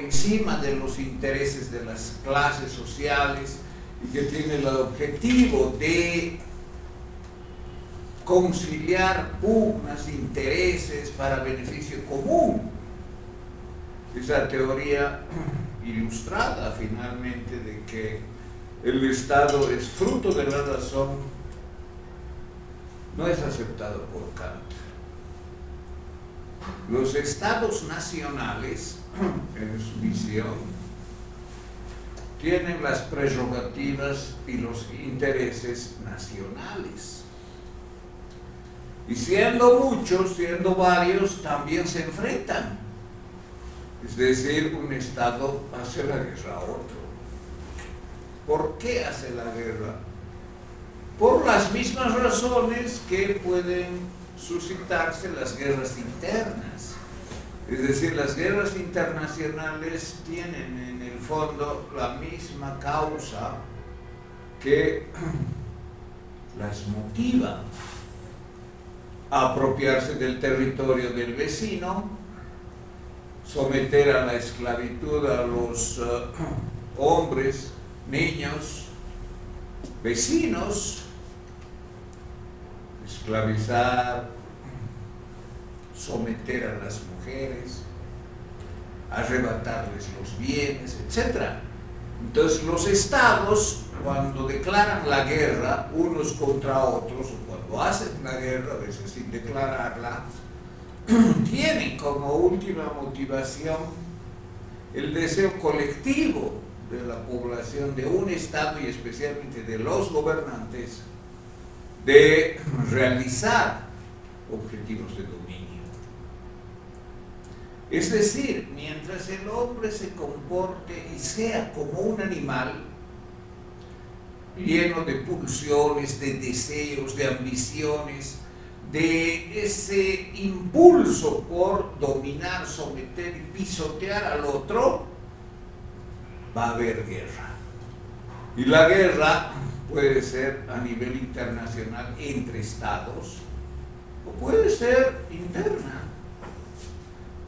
encima de los intereses de las clases sociales y que tiene el objetivo de conciliar pugnas, intereses para beneficio común. Esa teoría ilustrada finalmente de que el Estado es fruto de la razón no es aceptado por Kant. Los estados nacionales, en su visión, tienen las prerrogativas y los intereses nacionales. Y siendo muchos, siendo varios, también se enfrentan. Es decir, un Estado hace la guerra a otro. ¿Por qué hace la guerra? Por las mismas razones que pueden suscitarse las guerras internas. Es decir, las guerras internacionales tienen en el fondo la misma causa que las motiva a apropiarse del territorio del vecino, someter a la esclavitud a los hombres, niños, vecinos, esclavizar, someter a las mujeres, arrebatarles los bienes, etc. Entonces los estados, cuando declaran la guerra unos contra otros, o cuando hacen la guerra, a veces sin declararla, tienen como última motivación el deseo colectivo de la población de un estado y especialmente de los gobernantes de realizar objetivos de dominio. Es decir, mientras el hombre se comporte y sea como un animal lleno de pulsiones, de deseos, de ambiciones, de ese impulso por dominar, someter y pisotear al otro, va a haber guerra. Y la guerra puede ser a nivel internacional entre estados o puede ser interna,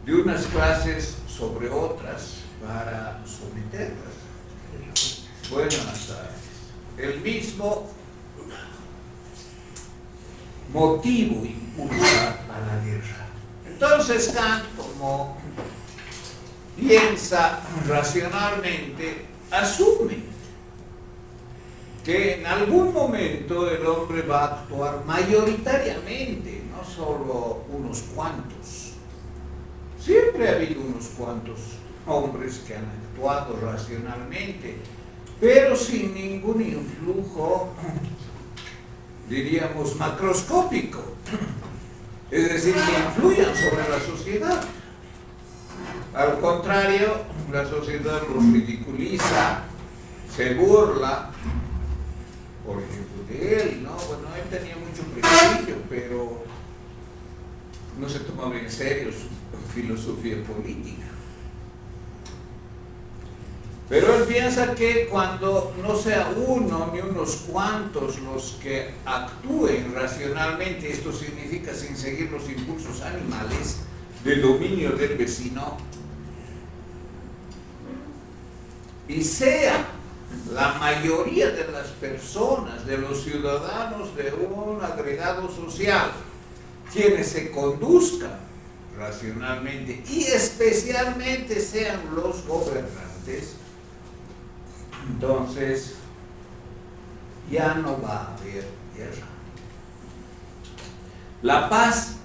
de unas clases sobre otras para someterlas. Buenas tardes. El mismo motivo impulsa a la guerra. Entonces Kant, como piensa racionalmente, asume que en algún momento el hombre va a actuar mayoritariamente, no solo unos cuantos. Siempre ha habido unos cuantos hombres que han actuado racionalmente, pero sin ningún influjo, diríamos, macroscópico, es decir, que influyan sobre la sociedad. Al contrario, la sociedad los ridiculiza, se burla, por ejemplo, de él, ¿no? Bueno, él tenía mucho prestigio, pero no se tomaba en serio su filosofía política. Pero él piensa que cuando no sea uno ni unos cuantos los que actúen racionalmente, esto significa sin seguir los impulsos animales del dominio del vecino, y sea la mayoría de las personas, de los ciudadanos de un agregado social, quienes se conduzcan racionalmente y especialmente sean los gobernantes, entonces ya no va a haber guerra. La paz,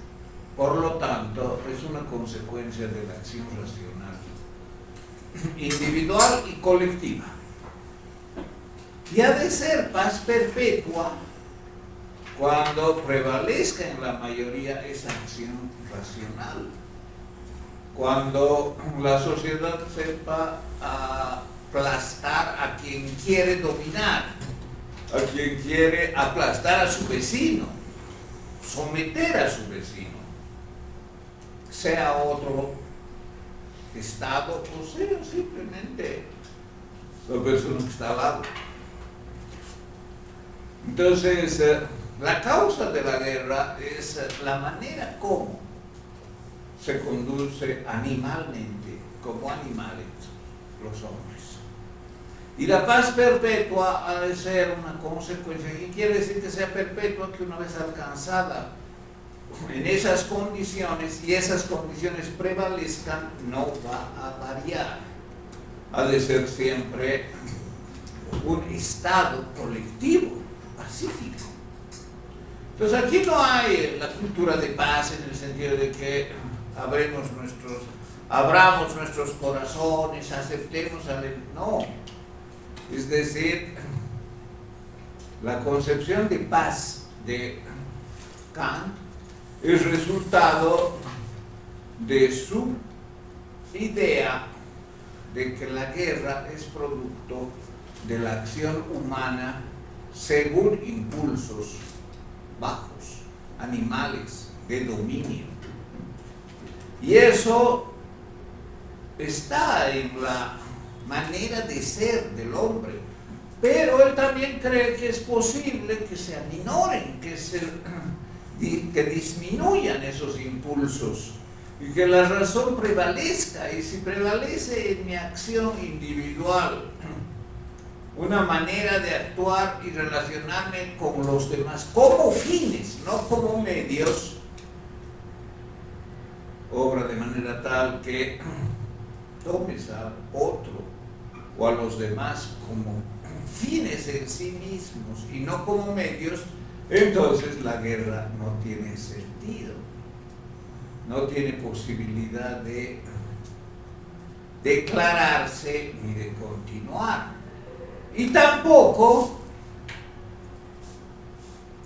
por lo tanto, es una consecuencia de la acción racional, individual y colectiva. Y ha de ser paz perpetua cuando prevalezca en la mayoría esa acción racional, cuando la sociedad sepa aplastar a quien quiere dominar, a quien quiere aplastar a su vecino, someter a su vecino, sea otro estado o sea simplemente la persona que está al lado. Entonces, la causa de la guerra es la manera como se conduce animalmente, como animales los hombres. Y la paz perpetua ha de ser una consecuencia. ¿Qué quiere decir que sea perpetua? Que una vez alcanzada en esas condiciones y esas condiciones prevalezcan, no va a variar. Ha de ser siempre un estado colectivo, pacífico. Entonces aquí no hay la cultura de paz en el sentido de que abramos nuestros corazones, aceptemos al... No. Es decir, la concepción de paz de Kant es resultado de su idea de que la guerra es producto de la acción humana según impulsos bajos, animales, de dominio. Y eso está en la manera de ser del hombre, pero él también cree que es posible que se aminoren, que disminuyan esos impulsos y que la razón prevalezca. Y si prevalece en mi acción individual una manera de actuar y relacionarme con los demás como fines, no como medios, obra de manera tal que tomes a otro o a los demás como fines en sí mismos y no como medios, entonces la guerra no tiene sentido, no tiene posibilidad de declararse ni de continuar. Y tampoco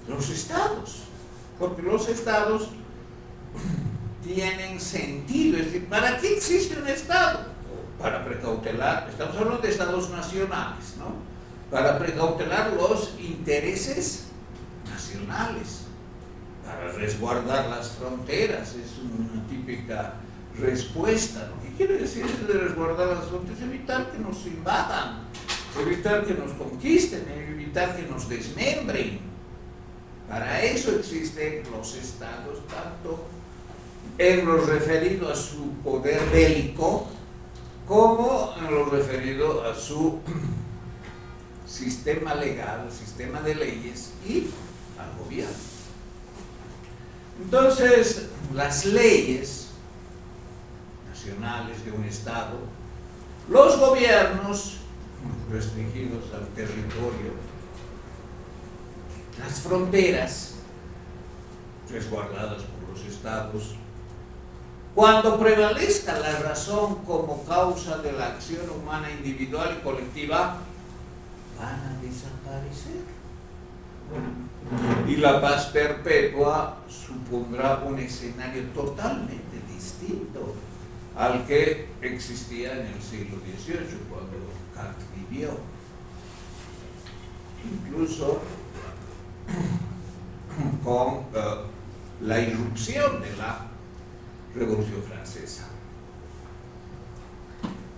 los estados, porque los estados tienen sentido. Es decir, ¿para qué existe un estado? Para precautelar, estamos hablando de estados nacionales, ¿no? Para precautelar los intereses nacionales, para resguardar las fronteras, es una típica respuesta, ¿no? ¿Qué quiere decir eso de resguardar las fronteras? Evitar que nos invadan, evitar que nos conquisten, evitar que nos desmembren. Para eso existen los estados, tanto en lo referido a su poder bélico como en lo referido a su sistema legal, sistema de leyes y al gobierno. Entonces, las leyes nacionales de un estado, los gobiernos restringidos al territorio, las fronteras resguardadas por los estados, cuando prevalezca la razón como causa de la acción humana individual y colectiva, van a desaparecer. Y la paz perpetua supondrá un escenario totalmente distinto al que existía en el siglo XVIII, cuando Kant vivió. Incluso con la irrupción de la Revolución Francesa.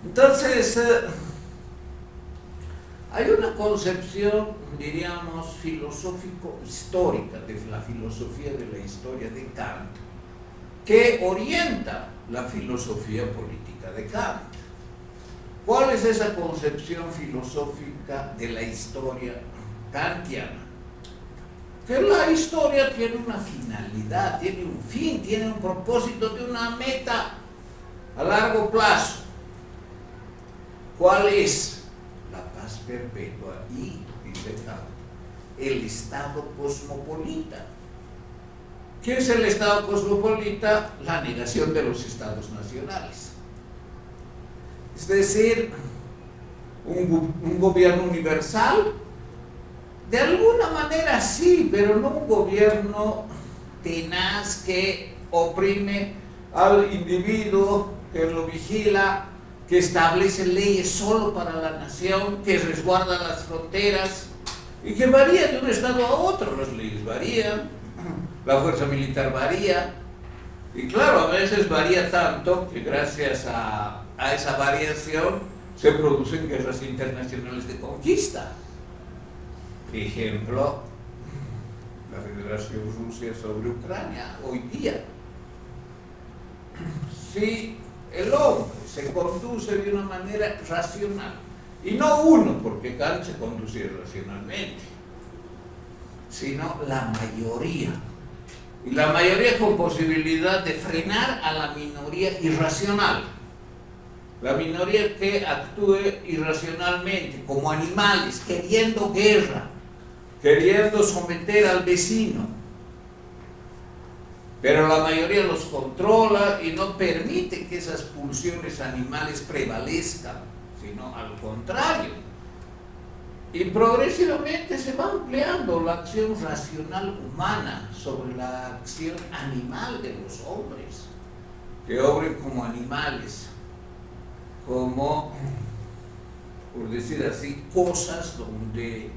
Entonces, hay una concepción, diríamos, filosófico-histórica de la filosofía de la historia de Kant, que orienta la filosofía política de Kant. ¿Cuál es esa concepción filosófica de la historia kantiana? Que la historia tiene una finalidad, tiene un fin, tiene un propósito, tiene una meta a largo plazo. ¿Cuál es? La paz perpetua y, dice Kant, el Estado cosmopolita. ¿Qué es el Estado cosmopolita? La negación de los estados nacionales. Es decir, un gobierno universal. De alguna manera sí, pero no un gobierno tenaz que oprime al individuo, que lo vigila, que establece leyes solo para la nación, que resguarda las fronteras y que varía de un estado a otro. Las leyes varían, la fuerza militar varía y claro, a veces varía tanto que gracias a esa variación se producen guerras internacionales de conquista. Ejemplo, la Federación Rusia sobre Ucrania hoy día. Si el hombre se conduce de una manera racional. Y no uno, porque Kant se conduce racionalmente, sino la mayoría. Y la mayoría con posibilidad de frenar a la minoría irracional. La minoría que actúe irracionalmente, como animales, queriendo guerra, queriendo someter al vecino. Pero la mayoría los controla y no permite que esas pulsiones animales prevalezcan, sino al contrario. Y progresivamente se va ampliando la acción racional humana sobre la acción animal de los hombres, que obren como animales, como, por decir así, cosas donde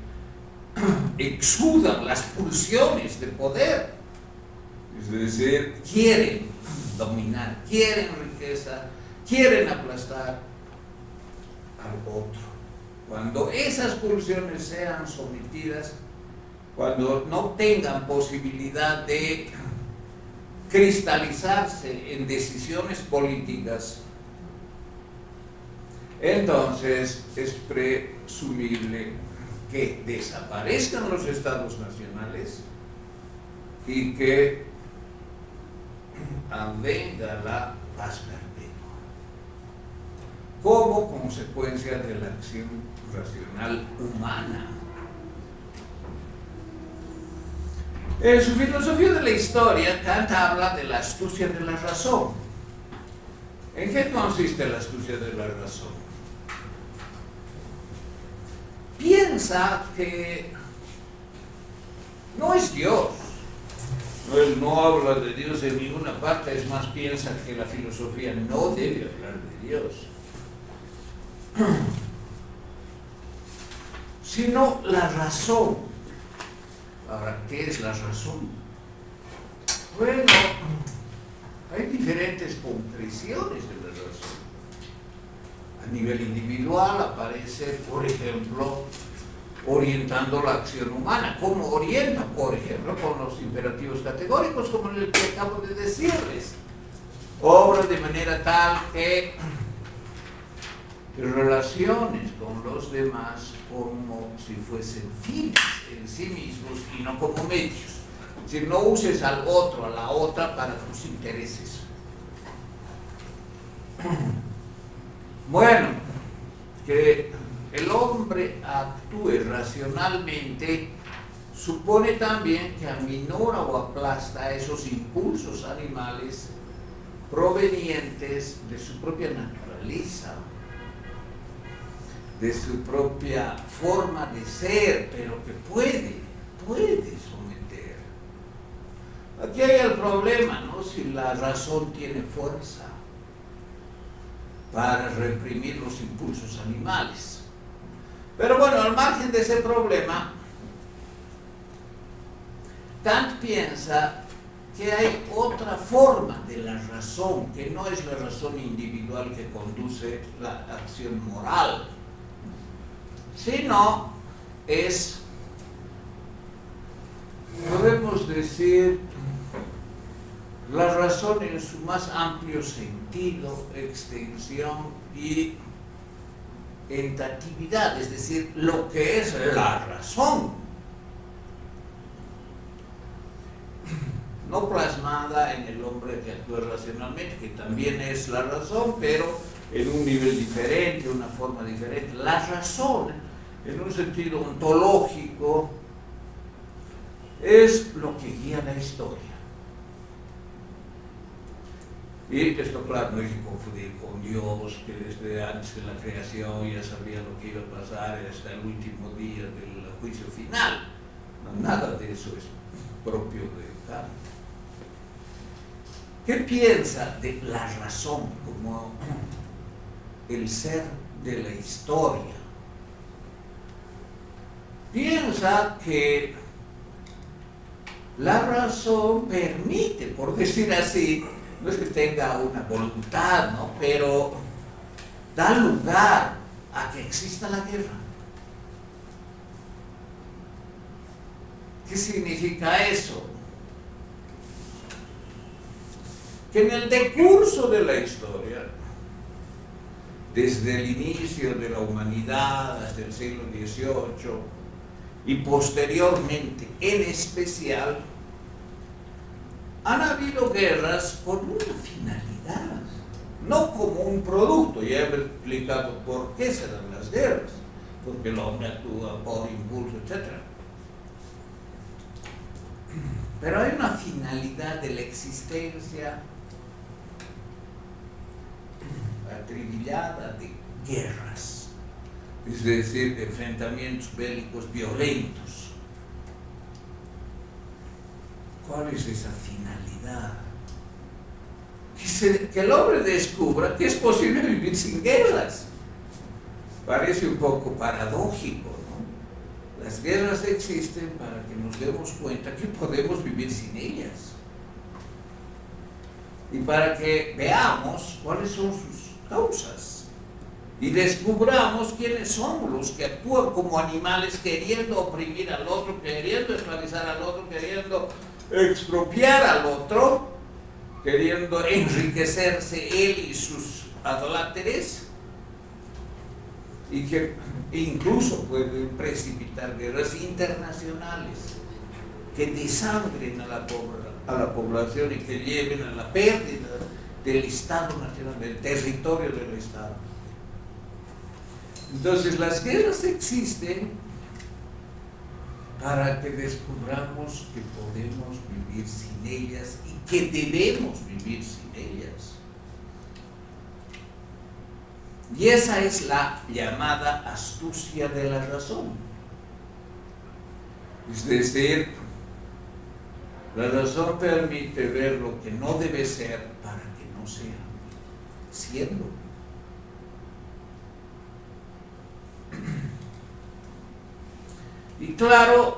exudan las pulsiones de poder. Es decir, quieren dominar, quieren riqueza, quieren aplastar al otro. Cuando esas pulsiones sean sometidas, cuando no tengan posibilidad de cristalizarse en decisiones políticas, entonces es presumible que desaparezcan los estados nacionales y que venga la paz perpetua como consecuencia de la acción racional humana. En su filosofía de la historia, Kant habla de la astucia de la razón. ¿En qué consiste la astucia de la razón? Piensa que no es Dios. Él no habla de Dios en ninguna parte, es más, piensa que la filosofía no debe hablar de Dios, sino la razón. Ahora, ¿qué es la razón? Bueno, hay diferentes concreciones de la razón. A nivel individual aparece, por ejemplo, orientando la acción humana. ¿Cómo orienta? Por ejemplo, con los imperativos categóricos, como el que acabo de decirles. Obra de manera tal que relaciones con los demás como si fuesen fines en sí mismos y no como medios. Es decir, no uses al otro, a la otra para tus intereses. Bueno, que el hombre actúe racionalmente supone también que aminora o aplasta esos impulsos animales provenientes de su propia naturaleza, de su propia forma de ser, pero que puede someter. Aquí hay el problema, ¿no? Si la razón tiene fuerza para reprimir los impulsos animales. Pero bueno, al margen de ese problema, Kant piensa que hay otra forma de la razón, que no es la razón individual que conduce la acción moral, sino es, podemos decir, la razón en su más amplio sentido, extensión y entatividad, es decir, lo que es la razón, no plasmada en el hombre que actúa racionalmente, que también es la razón, pero en un nivel diferente, una forma diferente. La razón, en un sentido ontológico, es lo que guía la historia. Y esto, claro, no hay que confundir con Dios, que desde antes de la creación ya sabía lo que iba a pasar hasta el último día del juicio final. No, nada de eso es propio de Kant. ¿Qué piensa de la razón como el ser de la historia? Piensa que la razón permite, por decir así, no es que tenga una voluntad, ¿no?, pero da lugar a que exista la guerra. ¿Qué significa eso? Que en el decurso de la historia desde el inicio de la humanidad hasta el siglo XVIII y posteriormente en especial, han habido guerras con una finalidad, no como un producto. Ya he explicado por qué se dan las guerras, porque el hombre actúa por impulso, etc. Pero hay una finalidad de la existencia atribulada de guerras, es decir, de enfrentamientos bélicos violentos. ¿Cuál es esa finalidad? Que el hombre descubra que es posible vivir sin guerras. Parece un poco paradójico, ¿no? Las guerras existen para que nos demos cuenta que podemos vivir sin ellas. Y para que veamos cuáles son sus causas. Y descubramos quiénes somos los que actúan como animales queriendo oprimir al otro, queriendo esclavizar al otro, queriendo expropiar al otro, queriendo enriquecerse él y sus adláteres, y que incluso pueden precipitar guerras internacionales que desangren a la población y que lleven a la pérdida del Estado nacional, del territorio del Estado. Entonces las guerras existen para que descubramos que podemos vivir sin ellas y que debemos vivir sin ellas. Y esa es la llamada astucia de la razón. Es decir, la razón permite ver lo que no debe ser para que no sea, siendo. Y claro,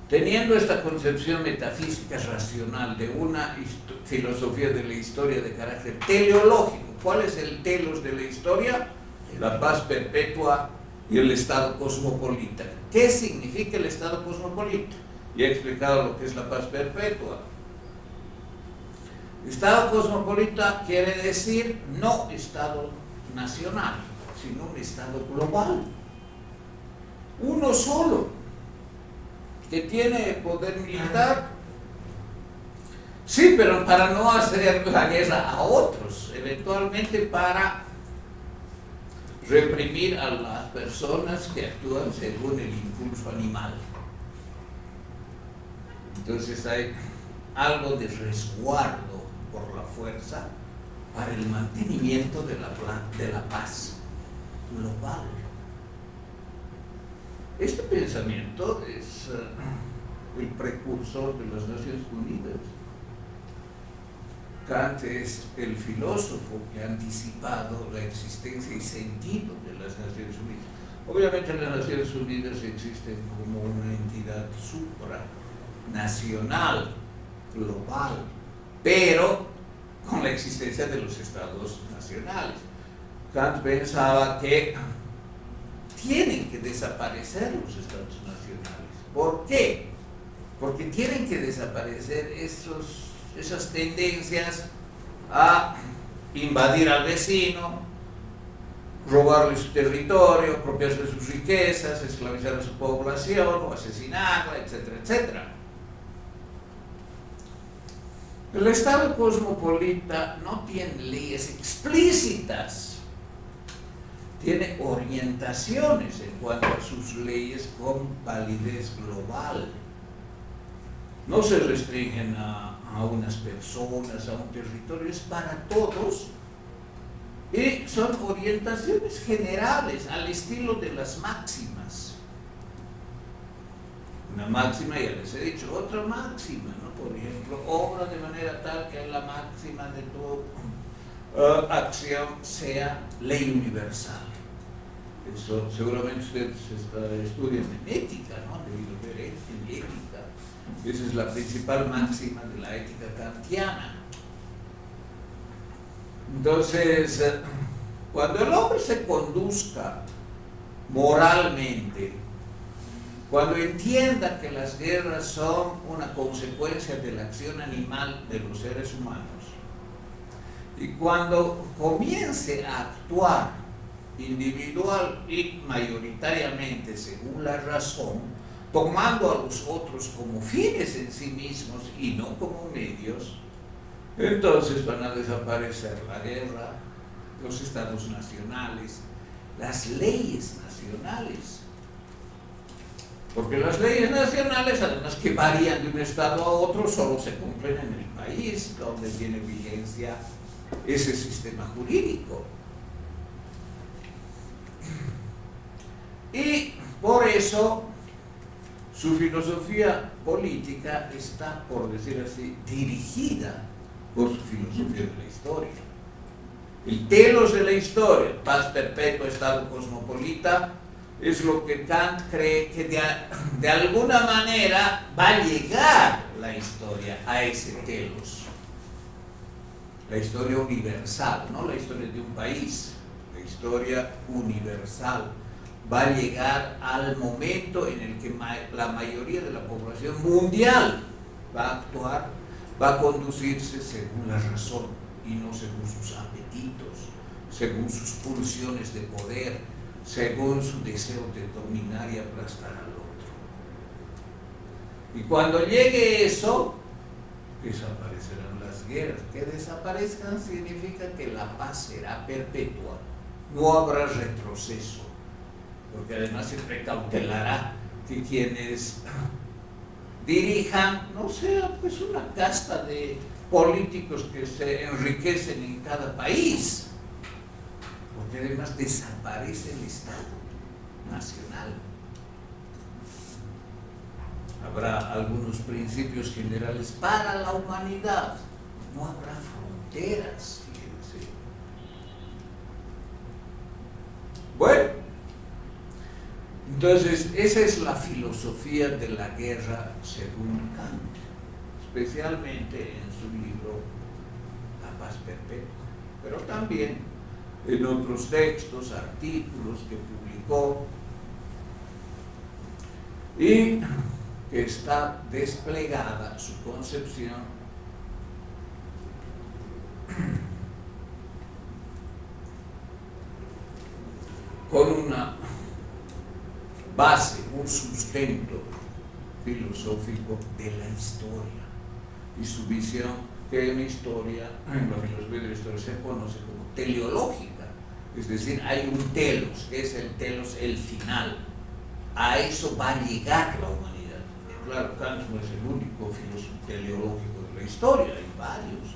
teniendo esta concepción metafísica racional de una filosofía de la historia de carácter teleológico, ¿cuál es el telos de la historia? La paz perpetua y el Estado cosmopolita. ¿Qué significa el Estado cosmopolita? Ya he explicado lo que es la paz perpetua. Estado cosmopolita quiere decir no Estado nacional, sino un Estado global. Uno solo, que tiene poder militar, sí, pero para no hacer la guerra a otros, eventualmente para reprimir a las personas que actúan según el impulso animal. Entonces hay algo de resguardo por la fuerza para el mantenimiento de la paz global. Este pensamiento es el precursor de las Naciones Unidas. Kant es el filósofo que ha anticipado la existencia y sentido de las Naciones Unidas. Obviamente las Naciones Unidas existen como una entidad supranacional, global, pero con la existencia de los estados nacionales. Kant pensaba que tienen que desaparecer los estados nacionales. ¿Por qué? Porque tienen que desaparecer esas tendencias a invadir al vecino, robarle su territorio, apropiarse de sus riquezas, esclavizar a su población o asesinarla, etcétera, etcétera. El Estado cosmopolita no tiene leyes explícitas, tiene orientaciones en cuanto a sus leyes con validez global. No se restringen a unas personas, a un territorio, es para todos, y son orientaciones generales al estilo de las máximas. Una máxima, ya les he dicho, otra máxima, ¿no? Por ejemplo, obra de manera tal que la máxima de tu acción sea ley universal. Eso seguramente ustedes estudian en ética, ¿no? Debido ver en ética. Esa es la principal máxima de la ética kantiana. Entonces, cuando el hombre se conduzca moralmente, cuando entienda que las guerras son una consecuencia de la acción animal de los seres humanos, Y cuando comience a actuar individual y mayoritariamente según la razón, tomando a los otros como fines en sí mismos y no como medios, entonces van a desaparecer la guerra, los estados nacionales, las leyes nacionales. Porque las leyes nacionales, además que varían de un estado a otro, solo se cumplen en el país donde tiene vigencia ese sistema jurídico. Y por eso su filosofía política está, por decir así, dirigida por su filosofía de la historia. El telos de la historia, paz perpetua, estado cosmopolita, es lo que Kant cree que de alguna manera va a llegar la historia a ese telos. La historia universal, no la historia de un país, la historia universal va a llegar al momento en el que la mayoría de la población mundial va a actuar, va a conducirse según la razón y no según sus apetitos, según sus pulsiones de poder, según su deseo de dominar y aplastar al otro. Y cuando llegue eso, desaparecerán las guerras. Que desaparezcan significa que la paz será perpetua, no habrá retroceso, porque además se precautelará que quienes dirijan no sea pues una casta de políticos que se enriquecen en cada país, porque además desaparece el Estado nacional. Habrá algunos principios generales para la humanidad, no habrá fronteras, fíjense. Bueno, entonces esa es la filosofía de la guerra según Kant, especialmente en su libro La paz perpetua, pero también en otros textos, artículos que publicó y que está desplegada su concepción con una base, un sustento filosófico de la historia y su visión que en la historia, en la filosofía de la historia se conoce como teleológica. Es decir, hay un telos, que es el telos, el final. A eso va a llegar la humanidad. Y claro, Kant no es el único filósofo teleológico de la historia, hay varios.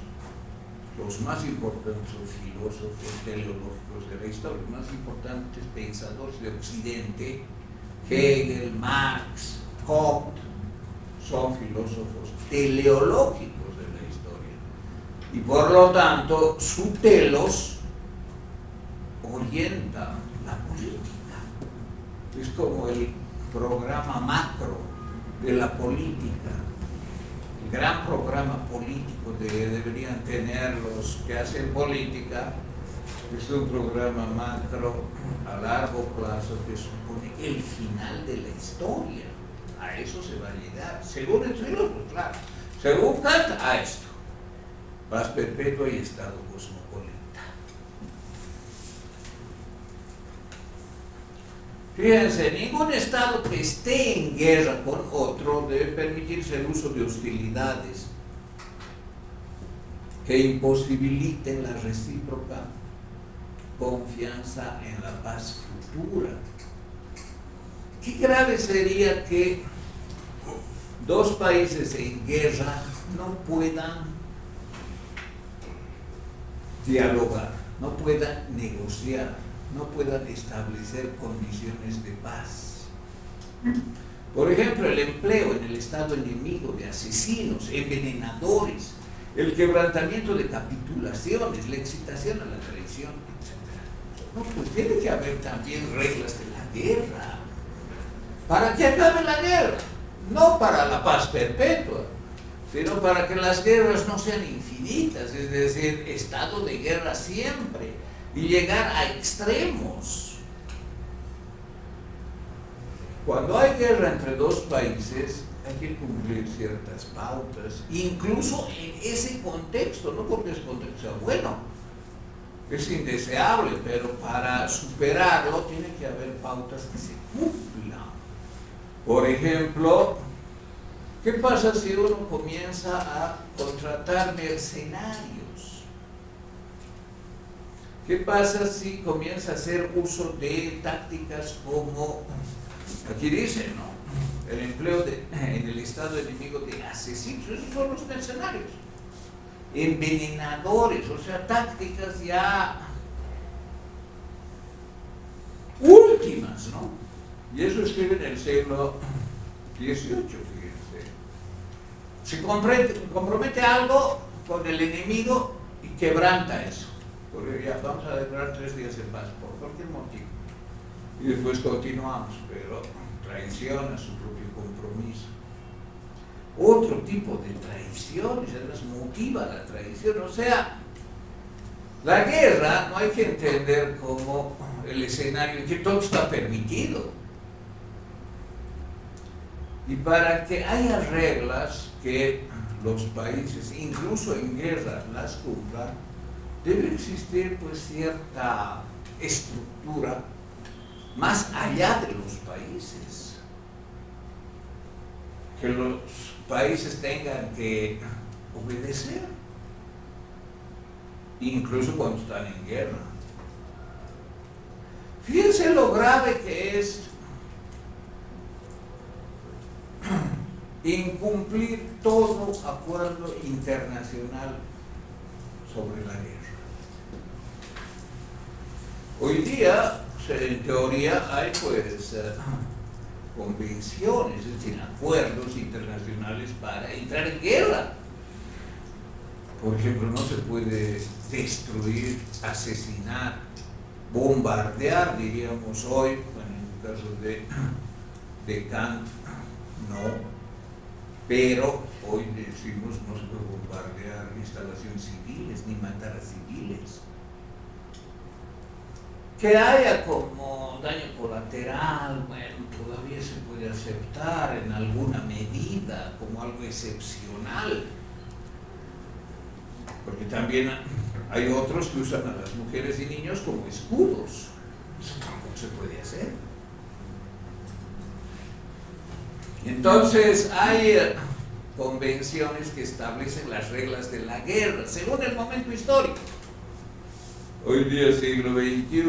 Los más importantes son filósofos teleológicos de la historia, los más importantes pensadores de Occidente, Hegel, Marx, Comte, son filósofos teleológicos de la historia. Y por lo tanto, su telos orienta la política. Es como el programa macro de la política, el gran programa político que deberían tener los que hacen política. Es un programa macro a largo plazo que supone el final de la historia. A eso se va a llegar, según el filósofo, claro. Según Kant, a esto: paz perpetua y estado cosmopolita. Fíjense, ningún Estado que esté en guerra con otro debe permitirse el uso de hostilidades que imposibiliten la recíproca confianza en la paz futura. Qué grave sería que dos países en guerra no puedan dialogar, no puedan negociar, no puedan establecer condiciones de paz. Por ejemplo, el empleo en el estado enemigo de asesinos, envenenadores, el quebrantamiento de capitulaciones, la excitación a la traición, etc. No, pues tiene que haber también reglas de la guerra, para que acabe la guerra, no para la paz perpetua, sino para que las guerras no sean infinitas, es decir, estado de guerra siempre, y llegar a extremos. Cuando hay guerra entre dos países, hay que cumplir ciertas pautas, incluso en ese contexto, no porque ese contexto sea bueno, es indeseable, pero para superarlo tiene que haber pautas que se cumplan. Por ejemplo, ¿qué pasa si uno comienza a contratar mercenarios? ¿Qué pasa si comienza a hacer uso de tácticas como, aquí dice, ¿no?, el empleo en el estado enemigo de asesinos? Esos son los mercenarios. Envenenadores, o sea, tácticas ya últimas, ¿no? Y eso escribe en el siglo XVIII, fíjense. Se compromete algo con el enemigo y quebranta eso. Porque ya vamos a durar 3 días en paz, por cualquier motivo. Y después continuamos, pero traiciona su propio compromiso. Otro tipo de traiciones, además motiva la traición. O sea, la guerra no hay que entender como el escenario en que todo está permitido. Y para que haya reglas que los países, incluso en guerra, las cumplan, debe existir pues cierta estructura más allá de los países. Que los países tengan que obedecer, incluso cuando están en guerra. Fíjense lo grave que es incumplir todo acuerdo internacional sobre la guerra. Hoy día, en teoría, hay pues convenciones, es decir, acuerdos internacionales para entrar en guerra. Por ejemplo, no se puede destruir, asesinar, bombardear, diríamos hoy, bueno, en el caso de Kant, no, pero hoy decimos no se puede bombardear instalaciones civiles ni matar a civiles. Que haya como daño colateral, bueno, todavía se puede aceptar en alguna medida como algo excepcional, porque también hay otros que usan a las mujeres y niños como escudos. Eso tampoco se puede hacer. Entonces hay convenciones que establecen las reglas de la guerra según el momento histórico. Hoy día, siglo XXI,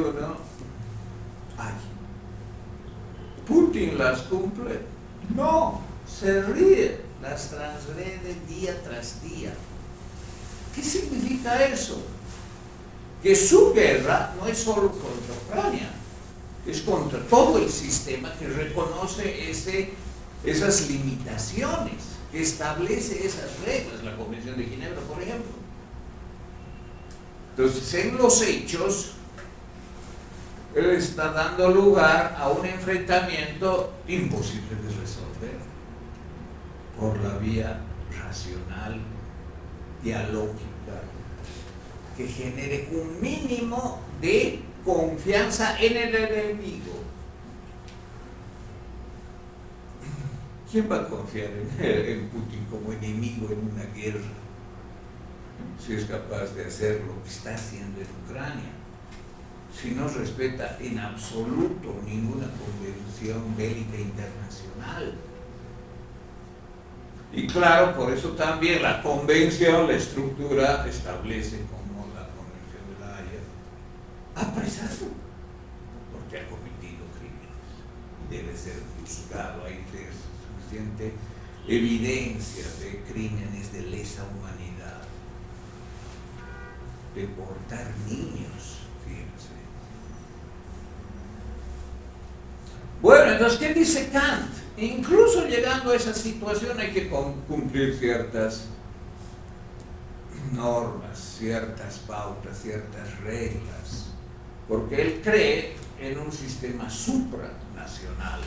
ay, ¿Putin las cumple? No, se ríe, las transgrede día tras día. ¿Qué significa eso? Que su guerra no es solo contra Ucrania, es contra todo el sistema que reconoce esas limitaciones, que establece esas reglas, la Convención de Ginebra, por ejemplo. Entonces, en los hechos, él está dando lugar a un enfrentamiento imposible de resolver por la vía racional, dialógica, que genere un mínimo de confianza en el enemigo. ¿Quién va a confiar en Putin como enemigo en una guerra si es capaz de hacer lo que está haciendo en Ucrania? Si no respeta en absoluto ninguna convención bélica internacional. Y claro, por eso también la convención, la estructura, establece como la Convención de la Haya, apresado porque ha cometido crímenes. Debe ser juzgado, hay suficiente evidencia de crímenes de lesa humanidad, de portar niños, fíjense. Bueno, entonces, ¿qué dice Kant? Incluso llegando a esa situación hay que cumplir ciertas normas, ciertas pautas, ciertas reglas, porque él cree en un sistema supranacional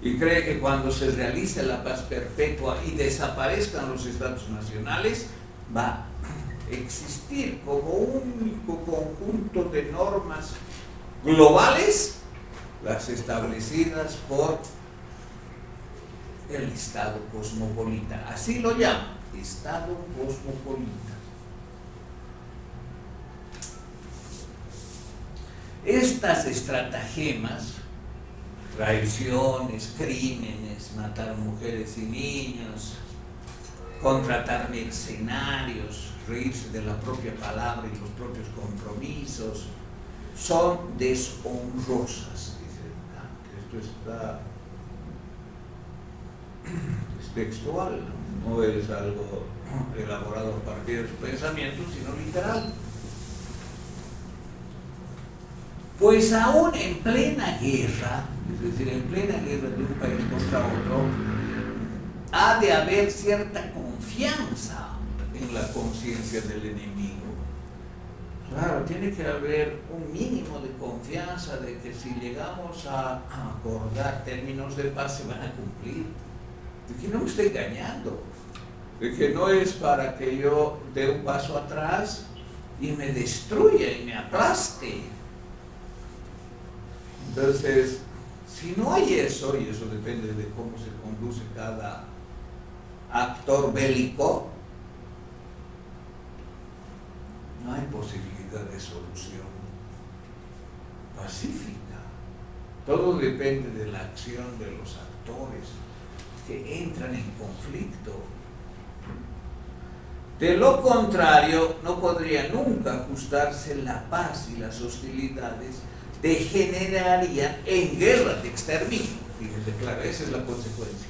y cree que cuando se realice la paz perpetua y desaparezcan los estados nacionales, va a existir como único conjunto de normas globales las establecidas por el Estado cosmopolita. Así lo llama, Estado cosmopolita. estas estratagemas, traiciones, crímenes, matar mujeres y niños, contratar mercenarios, reírse de la propia palabra y los propios compromisos, son deshonrosas, dice Kant. Esto es textual, no es algo elaborado a partir de su pensamiento, sino literal. Pues aún en plena guerra, es decir, en plena guerra de un país contra otro, ha de haber cierta confianza en la conciencia del enemigo. Claro, tiene que haber un mínimo de confianza de que si llegamos a acordar términos de paz se van a cumplir, de que no me estoy engañando, de que no es para que yo dé un paso atrás y me destruya y me aplaste. Entonces, si no hay eso, y eso depende de cómo se conduce cada actor bélico, no hay posibilidad de solución pacífica. Todo depende de la acción de los actores que entran en conflicto. De lo contrario, no podría nunca ajustarse la paz y las hostilidades degenerarían en guerras de exterminio. Fíjense, claro, esa es la consecuencia.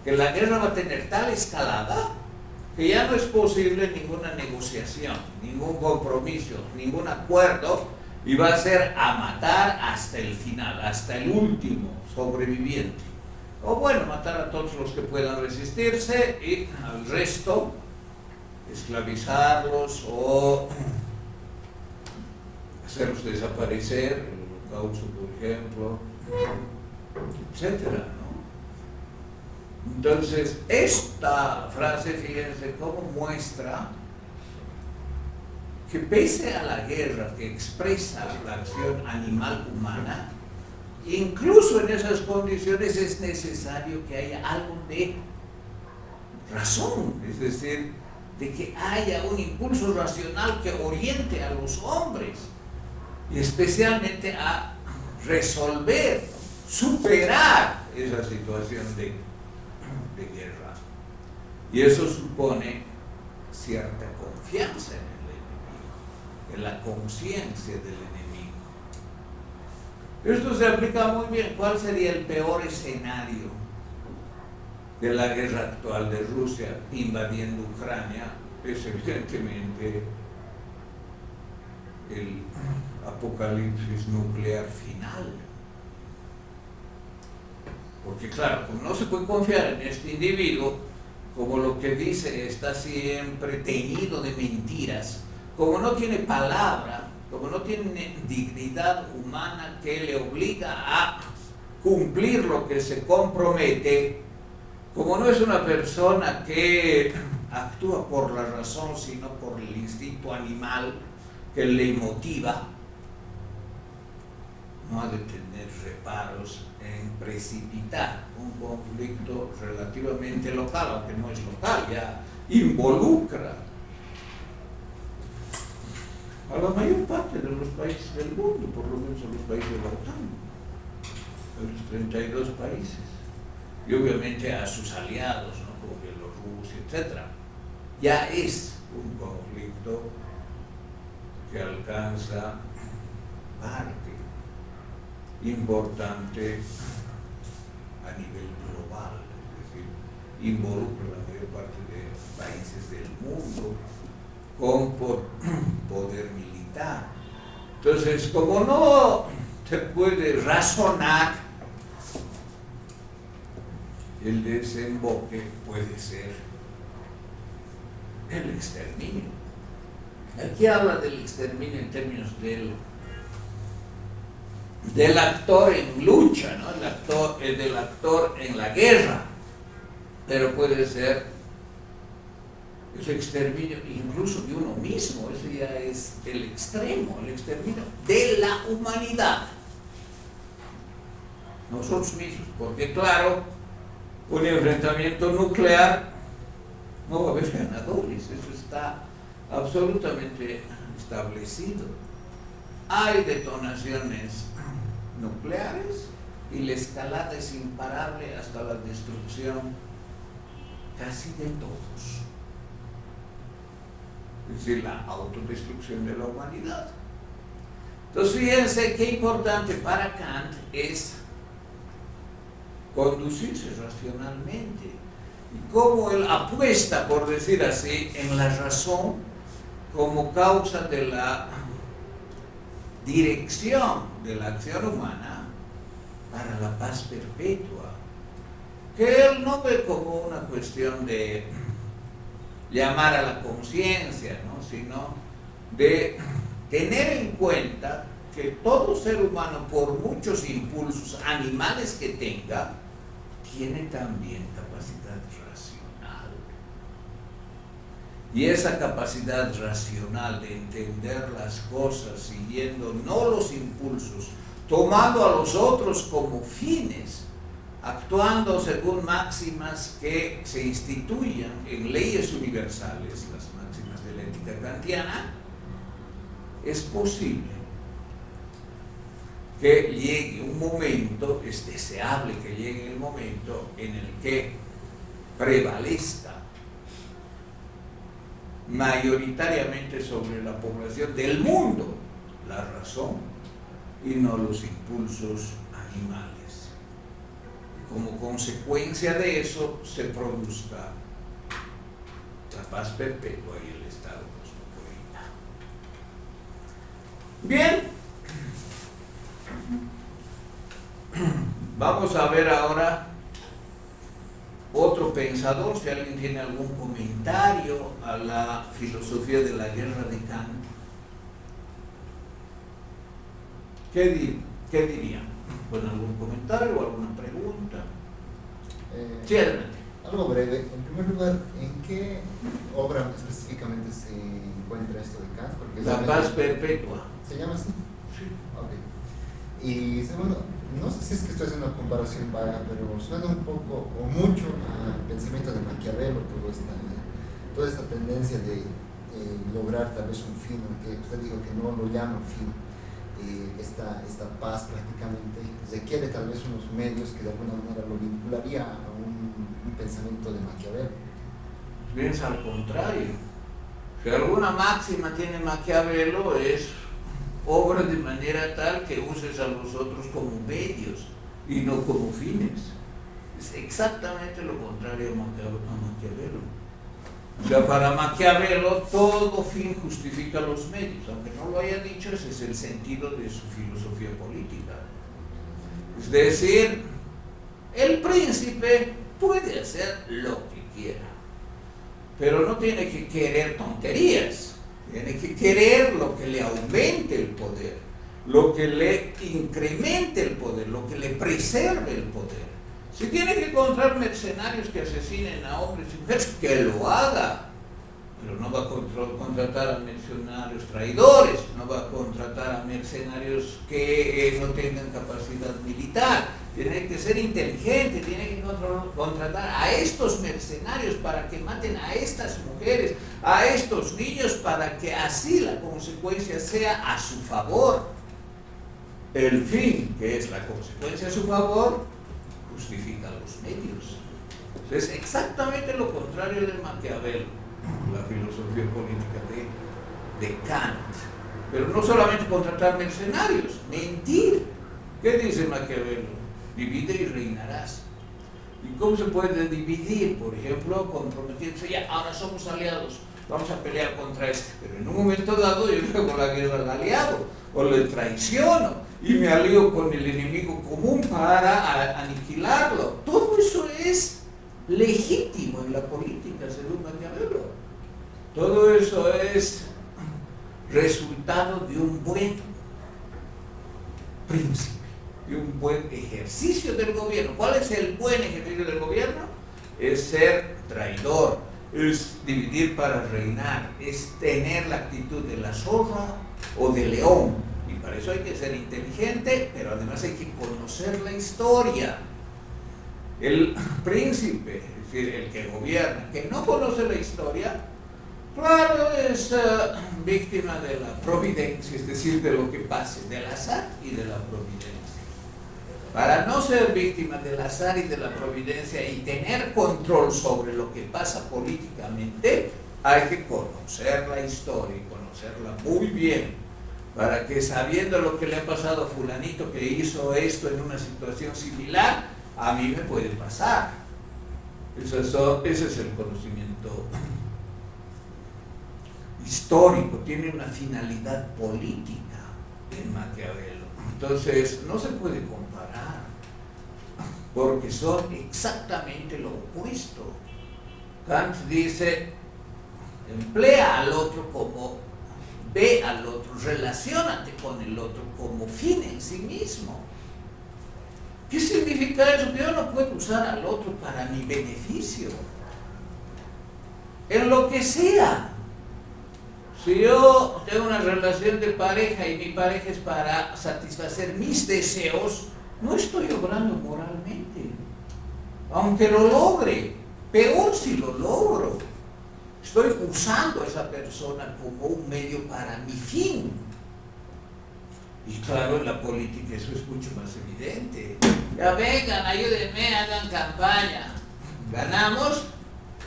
Que la guerra va a tener tal escalada que ya no es posible ninguna negociación, ningún compromiso, ningún acuerdo, y va a ser a matar hasta el final, hasta el último sobreviviente. O bueno, matar a todos los que puedan resistirse y al resto esclavizarlos o hacerlos desaparecer, el holocausto, por ejemplo, etcétera, ¿no? Entonces, esta frase, fíjense cómo muestra que pese a la guerra que expresa la acción animal humana, incluso en esas condiciones es necesario que haya algo de razón, es decir, de que haya un impulso racional que oriente a los hombres y especialmente a resolver, superar esa situación de guerra. Y eso supone cierta confianza en el enemigo, en la conciencia del enemigo. Esto se aplica muy bien. ¿Cuál sería el peor escenario de la guerra actual de Rusia invadiendo Ucrania? Es evidentemente el apocalipsis nuclear final. Porque claro, como no se puede confiar en este individuo, como lo que dice está siempre teñido de mentiras, como no tiene palabra, como no tiene dignidad humana que le obliga a cumplir lo que se compromete, como no es una persona que actúa por la razón, sino por el instinto animal que le motiva, no ha de tener reparos en precipitar un conflicto relativamente local, aunque no es local, ya involucra a la mayor parte de los países del mundo, por lo menos a los países de la OTAN, a los 32 países, y obviamente a sus aliados, ¿no? Como Bielorrusia, etc. Ya es un conflicto que alcanza parte importante a nivel global, es decir, involucra la mayor parte de países del mundo con poder militar. Entonces, como no se puede razonar, el desemboque puede ser el exterminio. Aquí habla del exterminio en términos del actor en lucha, ¿no? Del actor en la guerra, pero puede ser el exterminio incluso de uno mismo. Eso ya es el extremo, el exterminio de la humanidad, nosotros mismos, porque claro, un enfrentamiento nuclear no va a haber ganadores, eso está absolutamente establecido. hay detonaciones nucleares y la escalada es imparable hasta la destrucción casi de todos. Es decir, la autodestrucción de la humanidad. Entonces, fíjense qué importante para Kant es conducirse racionalmente y cómo él apuesta, por decir así, en la razón como causa de la dirección de la acción humana para la paz perpetua, que él no ve como una cuestión de llamar a la conciencia, ¿no?, sino de tener en cuenta que todo ser humano, por muchos impulsos animales que tenga, tiene también capacidad racional. Y esa capacidad racional de entender las cosas siguiendo no los impulsos, tomando a los otros como fines, actuando según máximas que se instituyan en leyes universales, las máximas de la ética kantiana, es posible que llegue un momento, es deseable que llegue el momento en el que prevalezca mayoritariamente sobre la población del mundo la razón y no los impulsos animales. Y como consecuencia de eso se produzca la paz perpetua y el Estado cosmopolita. Bien. Vamos a ver ahora otro pensador, si alguien tiene algún comentario a la filosofía de la guerra de Kant. ¿Qué dirían? ¿Con algún comentario o alguna pregunta? Sí, adelante. Algo breve. En primer lugar, ¿en qué obra específicamente se encuentra esto de Kant? Porque La paz perpetua. ¿Se llama así? Sí. Ok. Y segundo, no sé si es que esto es una comparación vaga, pero suena un poco o mucho al pensamiento de Maquiavelo, toda esta tendencia de lograr tal vez un fin, aunque usted dijo que no lo llama fin, esta paz prácticamente requiere tal vez unos medios que de alguna manera lo vincularía a un pensamiento de Maquiavelo. Piensa al contrario. Si alguna máxima tiene Maquiavelo es obra de manera tal que uses a los otros como medios y no como fines. Es exactamente lo contrario a Maquiavelo. O sea, para Maquiavelo todo fin justifica los medios, aunque no lo haya dicho, ese es el sentido de su filosofía política. Es decir, el príncipe puede hacer lo que quiera, pero no tiene que querer tonterías. Tiene que querer lo que le aumente el poder, lo que le incremente el poder, lo que le preserve el poder. Si tiene que encontrar mercenarios que asesinen a hombres y mujeres, que lo haga. Pero no va a contratar a mercenarios traidores, no va a contratar a mercenarios que no tengan capacidad militar. Tiene que ser inteligente, tiene que contratar a estos mercenarios para que maten a estas mujeres, a estos niños, para que así la consecuencia sea a su favor. El fin, que es la consecuencia a su favor, justifica los medios. Es exactamente lo contrario de Maquiavelo, la filosofía política de Kant. Pero no solamente contratar mercenarios, mentir. ¿Qué dice Maquiavelo? Divide y reinarás. ¿Y cómo se puede dividir? Por ejemplo, comprometiéndose, ya, ahora somos aliados, vamos a pelear contra este. Pero en un momento dado yo hago la guerra al aliado, o le traiciono, y me alío con el enemigo común para aniquilarlo. Todo eso es legítimo en la política, según Maquiavelo. Todo eso es resultado de un buen príncipe, de un buen ejercicio del gobierno. ¿Cuál es el buen ejercicio del gobierno? Es ser traidor, es dividir para reinar, es tener la actitud de la zorra o del león. Y para eso hay que ser inteligente, pero además hay que conocer la historia. El príncipe, es decir, el que gobierna, que no conoce la historia, Claro, es víctima de la providencia, es decir, de lo que pase, del azar y de la providencia. Para no ser víctima del azar y de la providencia y tener control sobre lo que pasa políticamente, hay que conocer la historia y conocerla muy bien, para que sabiendo lo que le ha pasado a fulanito que hizo esto en una situación similar, a mí me puede pasar. Ese es el conocimiento histórico, tiene una finalidad política en Maquiavelo. Entonces, no se puede comparar, porque son exactamente lo opuesto. Kant dice, emplea al otro como, ve al otro, relaciónate con el otro como fin en sí mismo. ¿Qué significa eso? Que yo no puedo usar al otro para mi beneficio, en lo que sea. Si yo tengo una relación de pareja y mi pareja es para satisfacer mis deseos, no estoy obrando moralmente, aunque lo logre. Peor si lo logro, estoy usando a esa persona como un medio para mi fin. Y claro, en la política eso es mucho más evidente. Ya vengan, ayúdenme, hagan campaña. Ganamos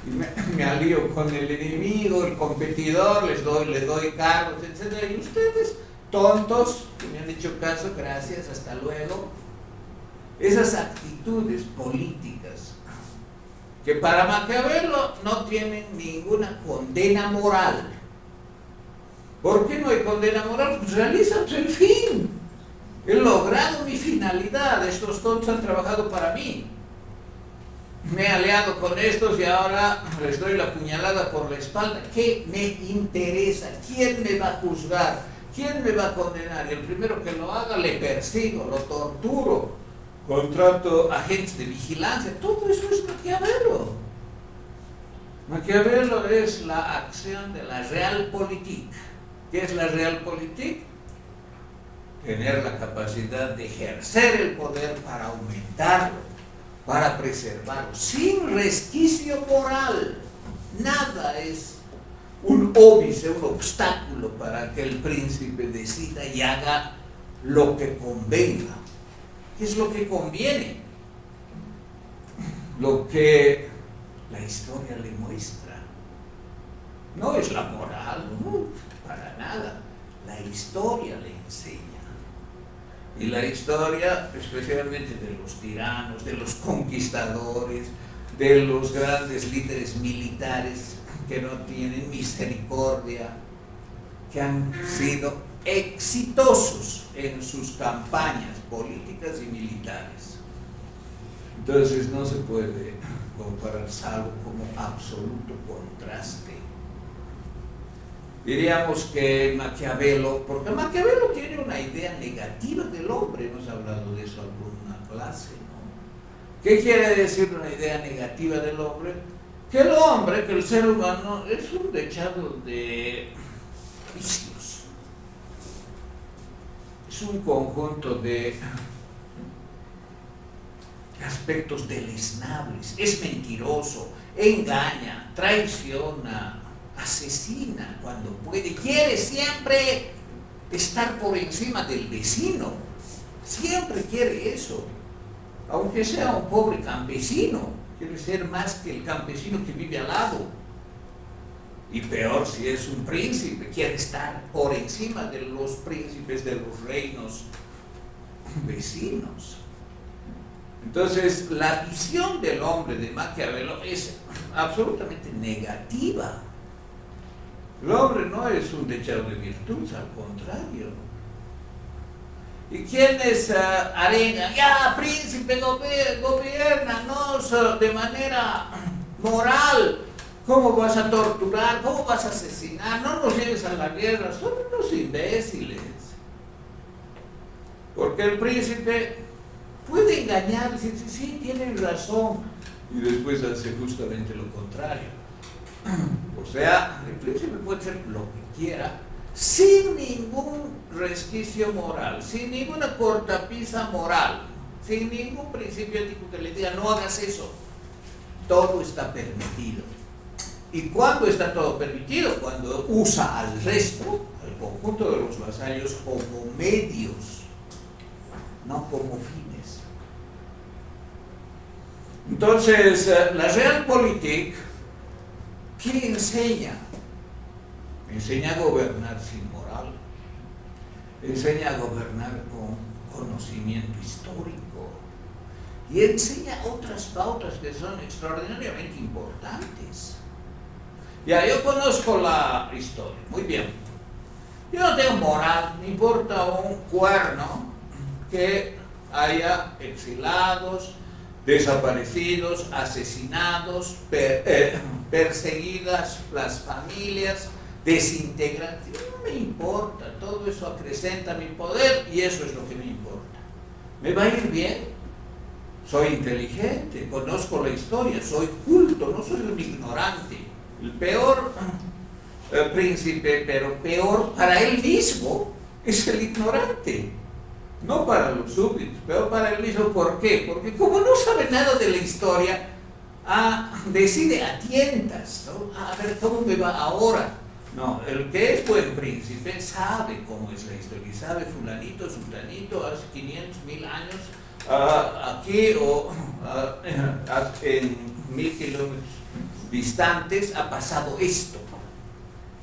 y me alío con el enemigo, el competidor, les doy cargos, etc. Y ustedes, tontos, que me han hecho caso, gracias, hasta luego. Esas actitudes políticas que para Maquiavelo no tienen ninguna condena moral. ¿Por qué no hay condena moral? Pues realizan el fin. He logrado mi finalidad. Estos tontos han trabajado para mí. Me he aliado con estos y ahora les doy la puñalada por la espalda. ¿Qué me interesa? ¿Quién me va a juzgar? ¿Quién me va a condenar? Y el primero que lo haga le persigo, lo torturo, contrato agentes de vigilancia. Todo eso es Maquiavelo. Maquiavelo es la acción de la realpolitik. ¿Qué es la realpolitik? Tener la capacidad de ejercer el poder para aumentarlo, para preservarlo, sin resquicio moral. Nada es un óbice, un obstáculo para que el príncipe decida y haga lo que convenga. ¿Qué es lo que conviene? Lo que la historia le muestra. No es la moral, no, para nada. La historia le enseña. Y la historia, especialmente de los tiranos, de los conquistadores, de los grandes líderes militares que no tienen misericordia, que han sido exitosos en sus campañas políticas y militares. Entonces no se puede comparar, salvo como absoluto contraste. Diríamos que Maquiavelo, porque Maquiavelo tiene una idea negativa del hombre, hemos hablado de eso en alguna clase, ¿no? ¿Qué quiere decir una idea negativa del hombre? Que el hombre, que el ser humano es un dechado de vicios, es un conjunto de aspectos deleznables, es mentiroso, engaña, traiciona, asesina cuando puede, quiere siempre estar por encima del vecino, siempre quiere eso, aunque sea un pobre campesino, quiere ser más que el campesino que vive al lado, y peor si es un príncipe, quiere estar por encima de los príncipes de los reinos vecinos. Entonces, la visión del hombre de Maquiavelo es absolutamente negativa. El hombre no es un dechado de virtud, al contrario. ¿Y quiénes arengan? Ya, príncipe, gobiernanos de manera moral. ¿Cómo vas a torturar? ¿Cómo vas a asesinar? No nos lleves a la guerra. Son unos imbéciles. Porque el príncipe puede engañar y decir, sí, tienen razón. Y después hace justamente lo contrario. O sea, el príncipe puede hacer lo que quiera, sin ningún resquicio moral, sin ninguna cortapisa moral, sin ningún principio ético que le diga, no hagas eso. Todo está permitido. ¿Y cuándo está todo permitido? Cuando usa al resto, al conjunto de los vasallos, como medios, no como fines. Entonces, la Realpolitik, ¿qué enseña? Enseña a gobernar sin moral, enseña a gobernar con conocimiento histórico y enseña otras pautas que son extraordinariamente importantes. Ya, yo conozco la historia, muy bien. Yo no tengo moral, me importa un cuerno que haya exilados, desaparecidos, asesinados, perseguidas las familias, desintegradas. No me importa, todo eso acrecenta mi poder y eso es lo que me importa. ¿Me va a ir bien? Soy inteligente, conozco la historia, soy culto, no soy un ignorante. El peor príncipe, pero peor para él mismo, es el ignorante. No para los súbditos, peor para él mismo. ¿Por qué? Porque como no sabe nada de la historia, decide a tientas, ¿no? A ver cómo me va ahora. No, el que es buen príncipe sabe cómo es la historia, y sabe fulanito, sultanito, hace 500.000 años, aquí o en 1000 kilómetros distantes ha pasado esto.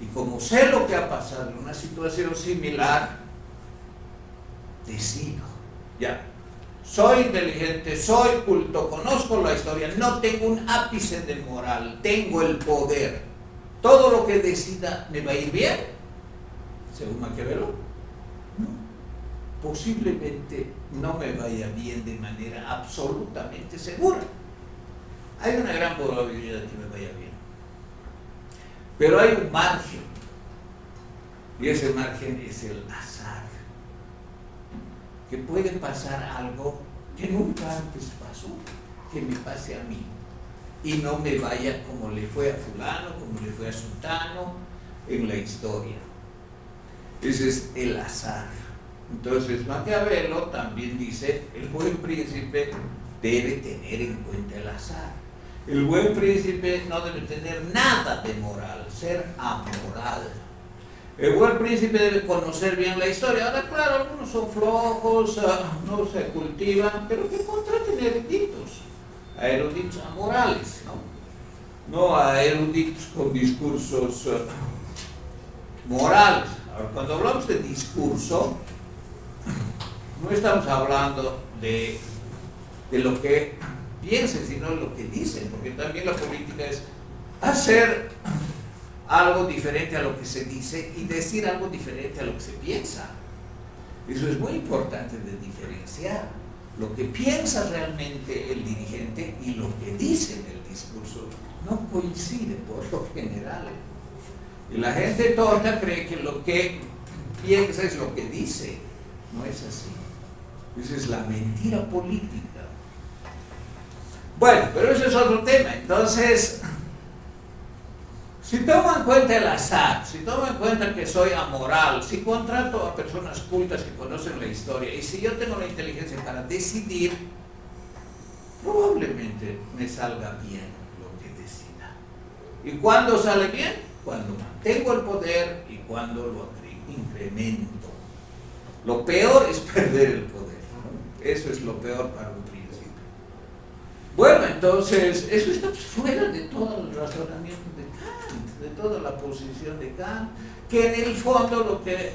Y como sé lo que ha pasado en una situación similar, decido, ya, soy inteligente, soy culto, conozco la historia, no tengo un ápice de moral, tengo el poder. Todo lo que decida me va a ir bien, según Maquiavelo. No, posiblemente no me vaya bien de manera absolutamente segura. Hay una gran probabilidad de que me vaya bien, pero hay un margen, y ese margen es el azar, que puede pasar algo que nunca antes pasó, que me pase a mí y no me vaya como le fue a fulano, como le fue a sultano en la historia. Ese es el azar. Entonces Maquiavelo también dice, el buen príncipe debe tener en cuenta el azar. El buen príncipe no debe tener nada de moral, ser amoral. El buen príncipe debe conocer bien la historia. Ahora, claro, algunos son flojos, no se cultivan, pero que contraten eruditos, a eruditos amorales, no a eruditos con discursos morales. Ahora, cuando hablamos de discurso, no estamos hablando de lo que piensen, sino de lo que dicen, porque también la política es hacer algo diferente a lo que se dice y decir algo diferente a lo que se piensa. Eso es muy importante de diferenciar lo que piensa realmente el dirigente y lo que dice en el discurso. No coincide por lo general. Y la gente tonta cree que lo que piensa es lo que dice. No es así. Esa es la mentira política. Bueno, pero ese es otro tema. Entonces, si tomo en cuenta el azar, si tomo en cuenta que soy amoral, si contrato a personas cultas que conocen la historia y si yo tengo la inteligencia para decidir, probablemente me salga bien lo que decida. ¿Y cuándo sale bien? Cuando mantengo el poder y cuando lo incremento. Lo peor es perder el poder, ¿no? Eso es lo peor para un príncipe. Bueno, entonces, eso está fuera de todo el razonamiento de Kant, de toda la posición de Kant, que en el fondo lo que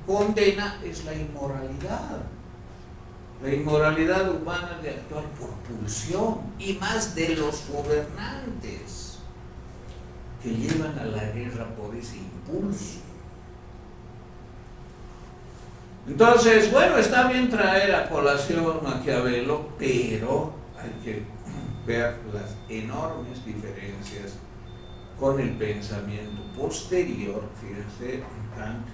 condena es la inmoralidad humana de actuar por pulsión, y más de los gobernantes que llevan a la guerra por ese impulso. Entonces, bueno, está bien traer a colación Maquiavelo, pero hay que ver las enormes diferencias con el pensamiento posterior. Fíjense, Kant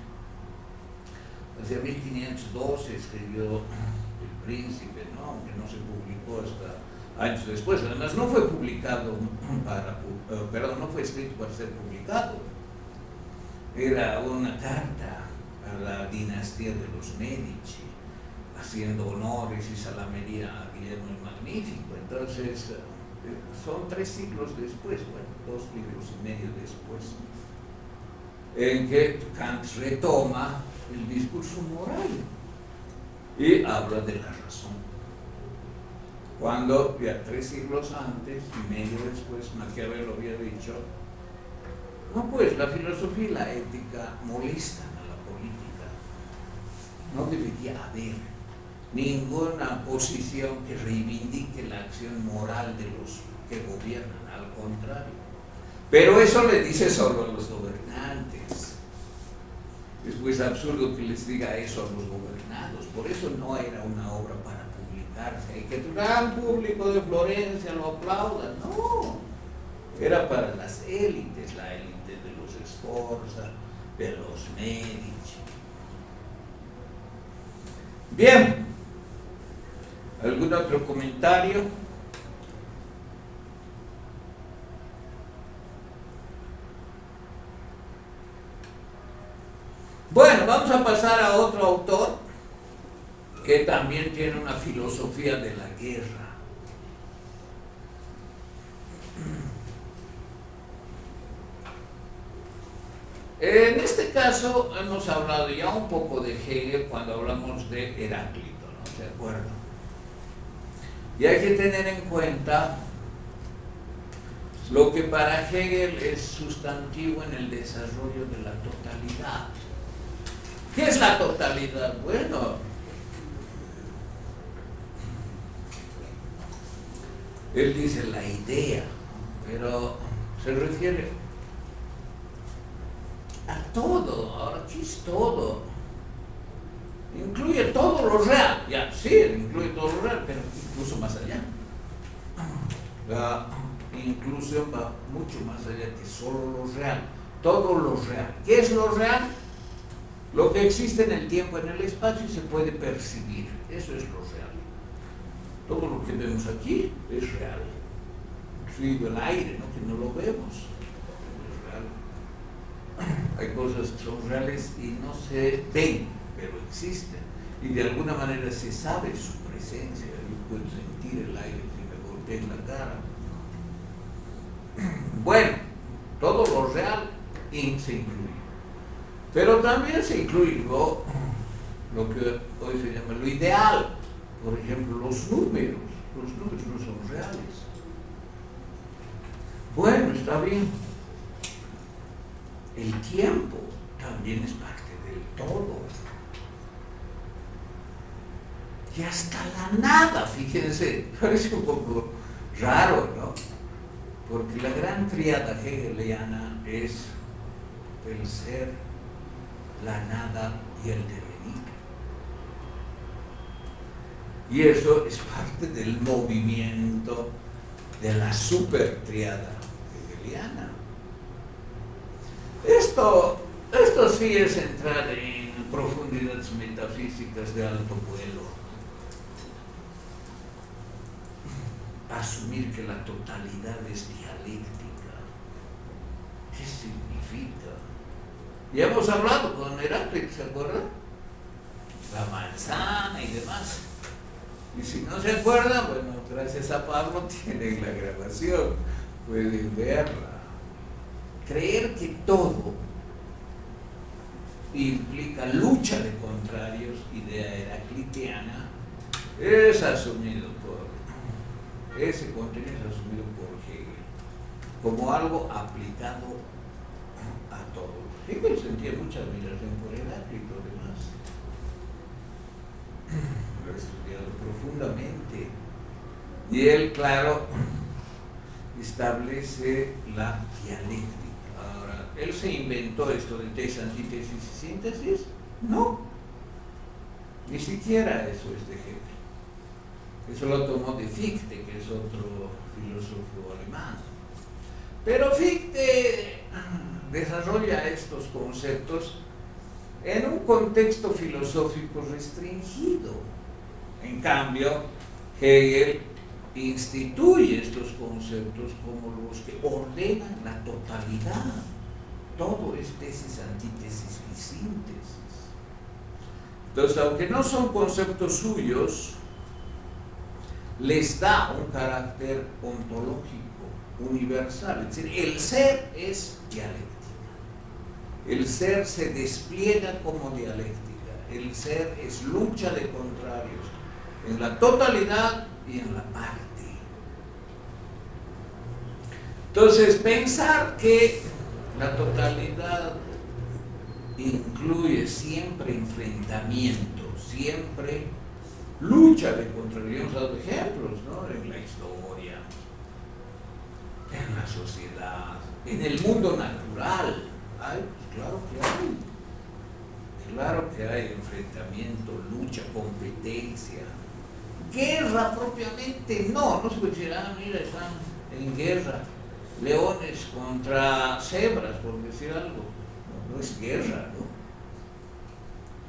hacia 1512 escribió El Príncipe, ¿no? Aunque no se publicó hasta años después. Además, no fue publicado no fue escrito para ser publicado. Era una carta a la dinastía de los Medici, haciendo honores y salamería a Guillermo el Magnífico. Entonces, son 3 siglos después, bueno, 2 siglos y medio después, en que Kant retoma el discurso moral y habla de la razón. Cuando ya 3 siglos antes y medio después Maquiavelo había dicho, no, pues la filosofía y la ética molestan a la política. No debería haber ninguna posición que reivindique la acción moral de los que gobiernan, al contrario. Pero eso le dice solo a los gobernantes. Es pues absurdo que les diga eso a los gobernados. Por eso no era una obra para publicarse y que el gran público de Florencia lo aplauda. No, era para las élites, la élite de los Sforza, de los Medici. Bien, ¿algún otro comentario? Bueno, vamos a pasar a otro autor que también tiene una filosofía de la guerra. En este caso hemos hablado ya un poco de Hegel cuando hablamos de Heráclito, ¿no? ¿De acuerdo? Y hay que tener en cuenta lo que para Hegel es sustantivo en el desarrollo de la totalidad. ¿Qué es la totalidad? Bueno, él dice la idea, pero se refiere a todo. Ahora, ¿qué es todo? Incluye todo lo real, ya, sí, incluye todo lo real, pero incluso más allá. La inclusión va mucho más allá que solo lo real, todo lo real. ¿Qué es lo real? Lo que existe en el tiempo, en el espacio y se puede percibir, eso es lo real. Todo lo que vemos aquí es real, incluido el aire, ¿no? Que no lo vemos, es real. Hay cosas que son reales y no se ven, pero existen, y de alguna manera se sabe su presencia. Yo puedo sentir el aire si me golpea en la cara. Bueno, todo lo real se incluye, pero también se incluye lo que hoy se llama lo ideal. Por ejemplo, los números no son reales. Bueno, está bien. El tiempo también es parte del todo. Y hasta la nada, fíjense, parece un poco raro, ¿no? Porque la gran tríada hegeliana es el ser, la nada y el devenir. Y eso es parte del movimiento de la supertriada hegeliana. Esto sí es entrar en profundidades metafísicas de alto vuelo. Asumir que la totalidad es dialéctica. ¿Qué significa? Ya hemos hablado con Heráclito, ¿se acuerdan? La manzana y demás. Y si no se acuerdan, bueno, gracias a Pablo tienen la grabación, pueden verla. Creer que todo implica lucha de contrarios, idea heraclitiana, es asumido ese contenido es asumido por Hegel como algo aplicado a todo. Hegel sentía mucha admiración por Heráclito, además. Lo he estudiado profundamente. Y él, claro, establece la dialéctica. Ahora, ¿él se inventó esto de tesis, antítesis y síntesis? No. Ni siquiera eso es de Hegel. Eso lo tomó de Fichte, que es otro filósofo alemán. Pero Fichte desarrolla estos conceptos en un contexto filosófico restringido. En cambio, Hegel instituye estos conceptos como los que ordenan la totalidad. Todo es tesis, antítesis y síntesis. Entonces, aunque no son conceptos suyos, les da un carácter ontológico, universal. Es decir, el ser es dialéctica. El ser se despliega como dialéctica. El ser es lucha de contrarios en la totalidad y en la parte. Entonces, pensar que la totalidad incluye siempre enfrentamiento, siempre lucha de contrarios. Hemos dado ejemplos, ¿no? En la historia, en la sociedad, en el mundo natural. Ay, pues claro que hay enfrentamiento, lucha, competencia. Guerra propiamente no se puede decir, mira, están en guerra leones contra cebras, por decir algo. No es guerra, ¿no?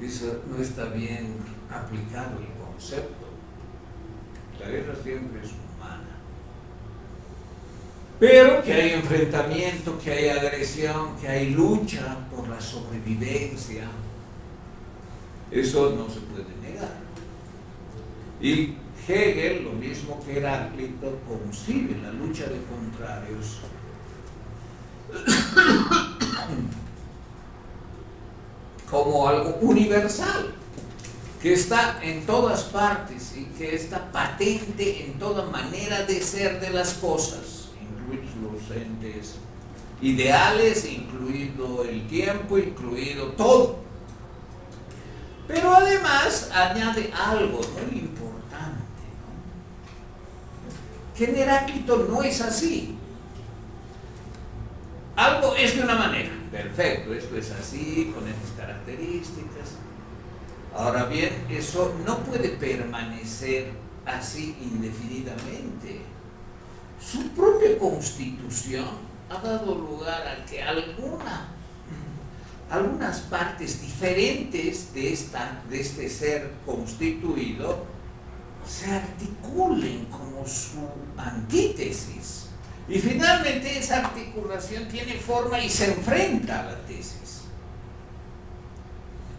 Eso no está bien aplicado el concepto. La guerra siempre es humana. Pero que hay enfrentamiento, que hay agresión, que hay lucha por la sobrevivencia, eso no se puede negar. Y Hegel, lo mismo que Heráclito, concibe la lucha de contrarios como algo universal, que está en todas partes y que está patente en toda manera de ser de las cosas, incluidos los entes ideales, incluido el tiempo, incluido todo. Pero además añade algo muy importante, ¿no? Que en Heráclito no es así. Algo es de una manera, perfecto, esto es así, con estas características. Ahora bien, eso no puede permanecer así indefinidamente. Su propia constitución ha dado lugar a que algunas partes diferentes de este ser constituido se articulen como su antítesis. Y finalmente esa articulación tiene forma y se enfrenta a la tesis.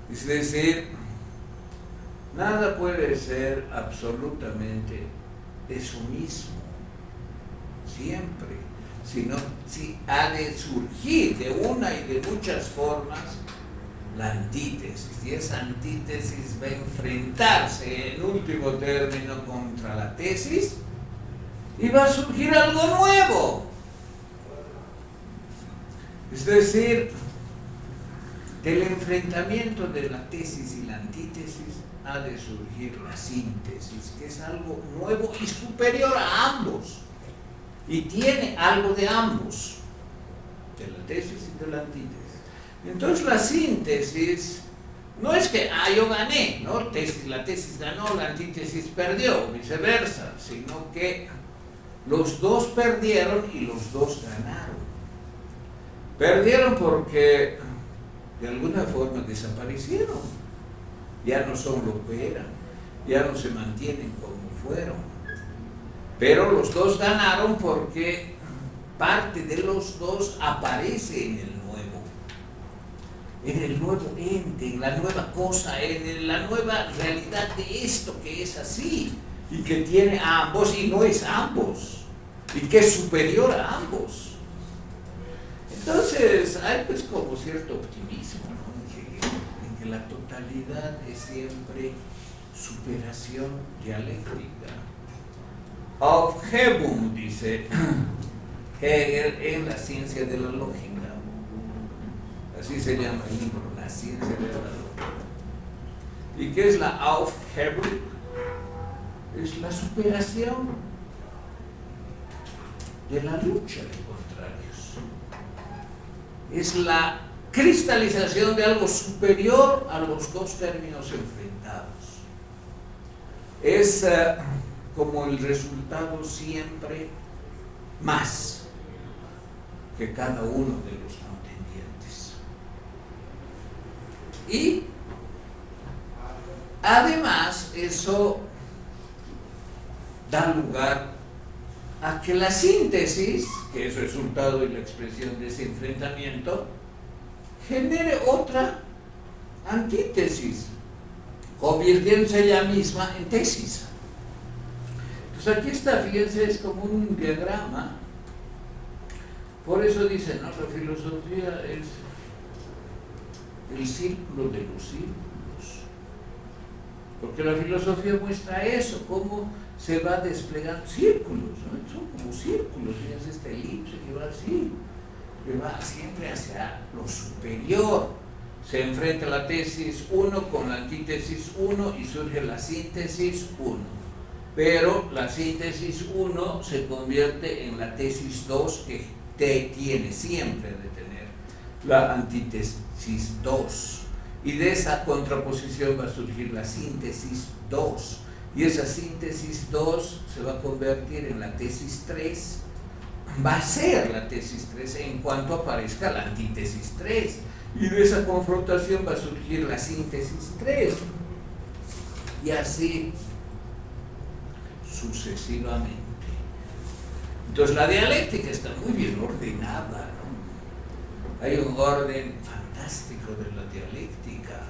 Es decir, nada puede ser absolutamente eso mismo, siempre, sino si ha de surgir de una y de muchas formas la antítesis, y esa antítesis va a enfrentarse en último término contra la tesis y va a surgir algo nuevo. Es decir, del enfrentamiento de la tesis y la antítesis ha de surgir la síntesis, que es algo nuevo y superior a ambos, y tiene algo de ambos, de la tesis y de la antítesis. Entonces la síntesis no es que yo gané, ¿no? La tesis ganó, la antítesis perdió, o viceversa, sino que los dos perdieron y los dos ganaron. Perdieron porque de alguna forma desaparecieron, ya no son lo que eran, ya no se mantienen como fueron. Pero los dos ganaron porque parte de los dos aparece en el nuevo ente, en la nueva cosa, en la nueva realidad de esto que es así y que tiene a ambos y no es ambos y que es superior a ambos. Entonces hay pues como cierto optimismo, ¿no? En que la totalidad es siempre superación dialéctica. Aufhebung, dice Hegel en La ciencia de la lógica. Así se llama el libro, La ciencia de la lógica. ¿Y qué es la Aufhebung? Es la superación de la lucha de contrarios. Es la cristalización de algo superior a los dos términos enfrentados. Es como el resultado siempre más que cada uno de los contendientes. Y además eso da lugar a que la síntesis, que es resultado y la expresión de ese enfrentamiento, genere otra antítesis, convirtiéndose ella misma en tesis. Pues aquí está, fíjense, es como un diagrama. Por eso dicen, ¿no? La filosofía es el círculo de los círculos. Porque la filosofía muestra eso, cómo se va desplegando círculos, ¿no? Son como círculos, fíjense esta elipse que va así, que va siempre hacia lo superior. Se enfrenta la tesis 1 con la antítesis 1 y surge la síntesis 1. Pero la síntesis 1 se convierte en la tesis 2 que tiene siempre de tener la antítesis 2. Y de esa contraposición va a surgir la síntesis 2. Y esa síntesis 2 se va a convertir en la tesis 3. Va a ser la tesis 3 en cuanto aparezca la antítesis 3. Y de esa confrontación va a surgir la síntesis 3. Y así sucesivamente. Entonces la dialéctica está muy bien ordenada, ¿no? Hay un orden fantástico de la dialéctica,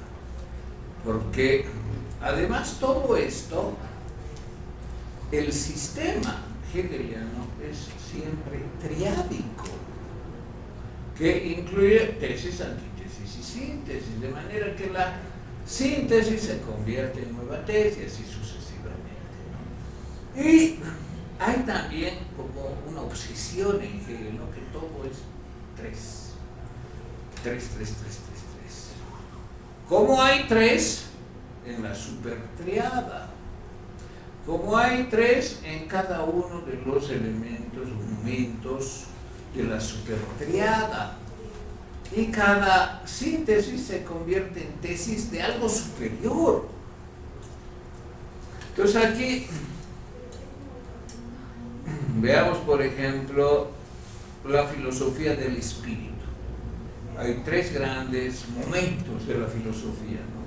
porque además todo esto, el sistema hegeliano es siempre triádico, que incluye tesis, antítesis y síntesis, de manera que la síntesis se convierte en nueva tesis y sucesivamente, ¿no? Y hay también como una obsesión en Hegel, ¿no? Que todo es 3. 3. ¿Cómo hay 3? En la supertriada. Como hay 3 en cada uno de los elementos, momentos de la supertriada. Y cada síntesis se convierte en tesis de algo superior. Entonces aquí veamos, por ejemplo, la filosofía del espíritu. Hay 3 grandes momentos de la filosofía, ¿no?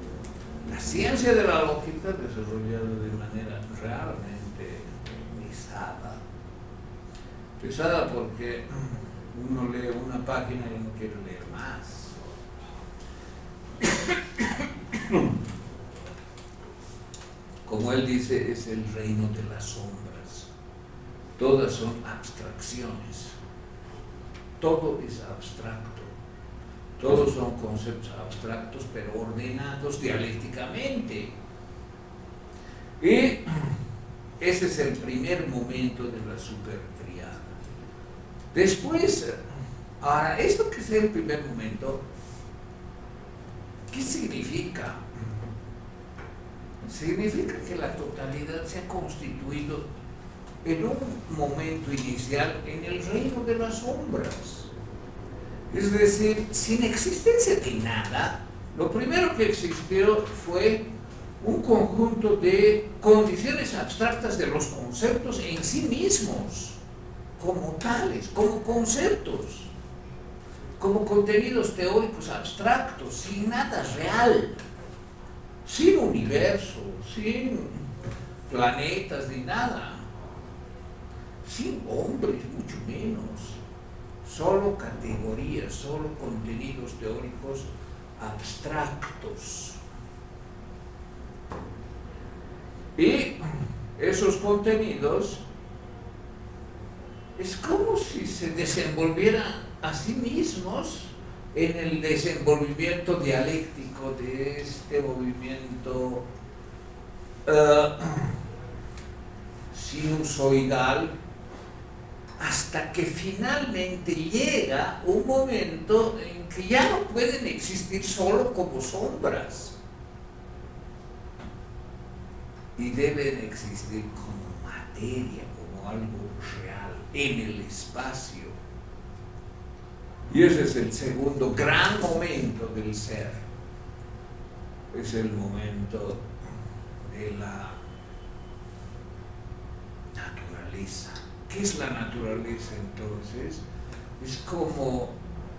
La ciencia de la lógica, desarrollada de manera realmente pesada porque uno lee una página y no quiere leer más. Como él dice, es el reino de las sombras. Todas son abstracciones. Todo es abstracto. Todos son conceptos abstractos, pero ordenados dialécticamente. Y ese es el primer momento de la supertriada. Después, ahora, esto que es el primer momento, ¿qué significa? Significa que la totalidad se ha constituido en un momento inicial en el reino de las sombras. Es decir, sin existencia de nada, lo primero que existió fue un conjunto de condiciones abstractas de los conceptos en sí mismos, como tales, como conceptos, como contenidos teóricos abstractos, sin nada real, sin universo, sin planetas ni nada, sin hombres, mucho menos. Solo categorías, solo contenidos teóricos abstractos. Y esos contenidos es como si se desenvolvieran a sí mismos en el desenvolvimiento dialéctico de este movimiento sinusoidal, hasta que finalmente llega un momento en que ya no pueden existir solo como sombras y deben existir como materia, como algo real en el espacio. Y ese es el segundo gran momento del ser. Es el momento de la naturaleza. ¿Qué es la naturaleza entonces? Es como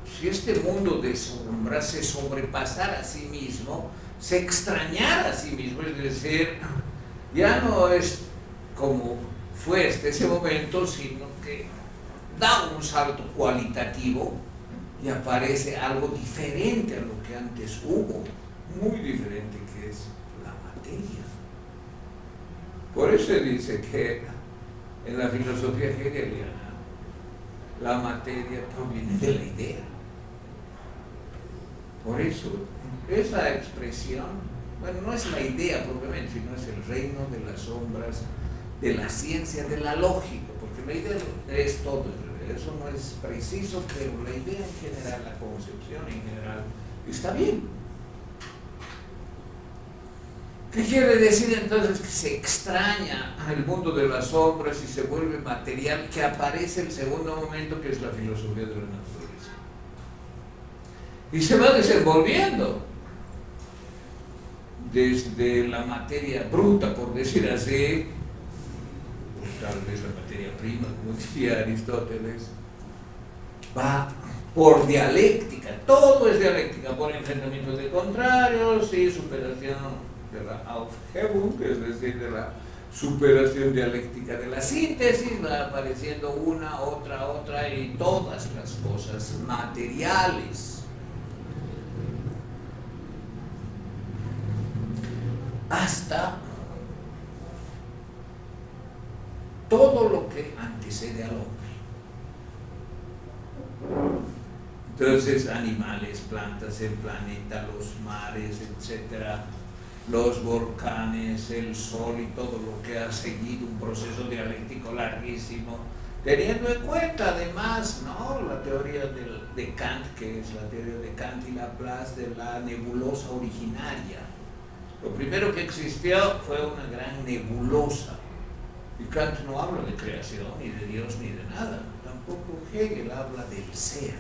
si este mundo de sombras se sobrepasara a sí mismo, se extrañara a sí mismo, es decir, ya no es como fue hasta ese momento, sino que da un salto cualitativo y aparece algo diferente a lo que antes hubo, muy diferente, que es la materia. Por eso dice que En la filosofía hegeliana, la materia proviene de la idea. Por eso, esa expresión, bueno, no es la idea propiamente, sino es el reino de las sombras, de la ciencia, de la lógica, porque la idea es todo, eso no es preciso, pero la idea en general, la concepción en general, está bien. ¿Qué quiere decir entonces? Que se extraña el mundo de las sombras y se vuelve material, que aparece el segundo momento, que es la filosofía de la naturaleza. Y se va desenvolviendo desde la materia bruta, por decir así, pues tal vez la materia prima, como decía Aristóteles, va por dialéctica, todo es dialéctica, por enfrentamientos de contrarios y superación de la Aufhebung, es decir, de la superación dialéctica de la síntesis, va apareciendo una, otra y todas las cosas materiales. Hasta todo lo que antecede al hombre. Entonces, animales, plantas, el planeta, los mares, etcétera, los volcanes, el sol y todo lo que ha seguido un proceso dialéctico larguísimo, teniendo en cuenta además, ¿no?, la teoría de Kant, que es la teoría de Kant y Laplace de la nebulosa originaria. Lo primero que existió fue una gran nebulosa, y Kant no habla de creación, ni de Dios, ni de nada. Tampoco Hegel habla del ser.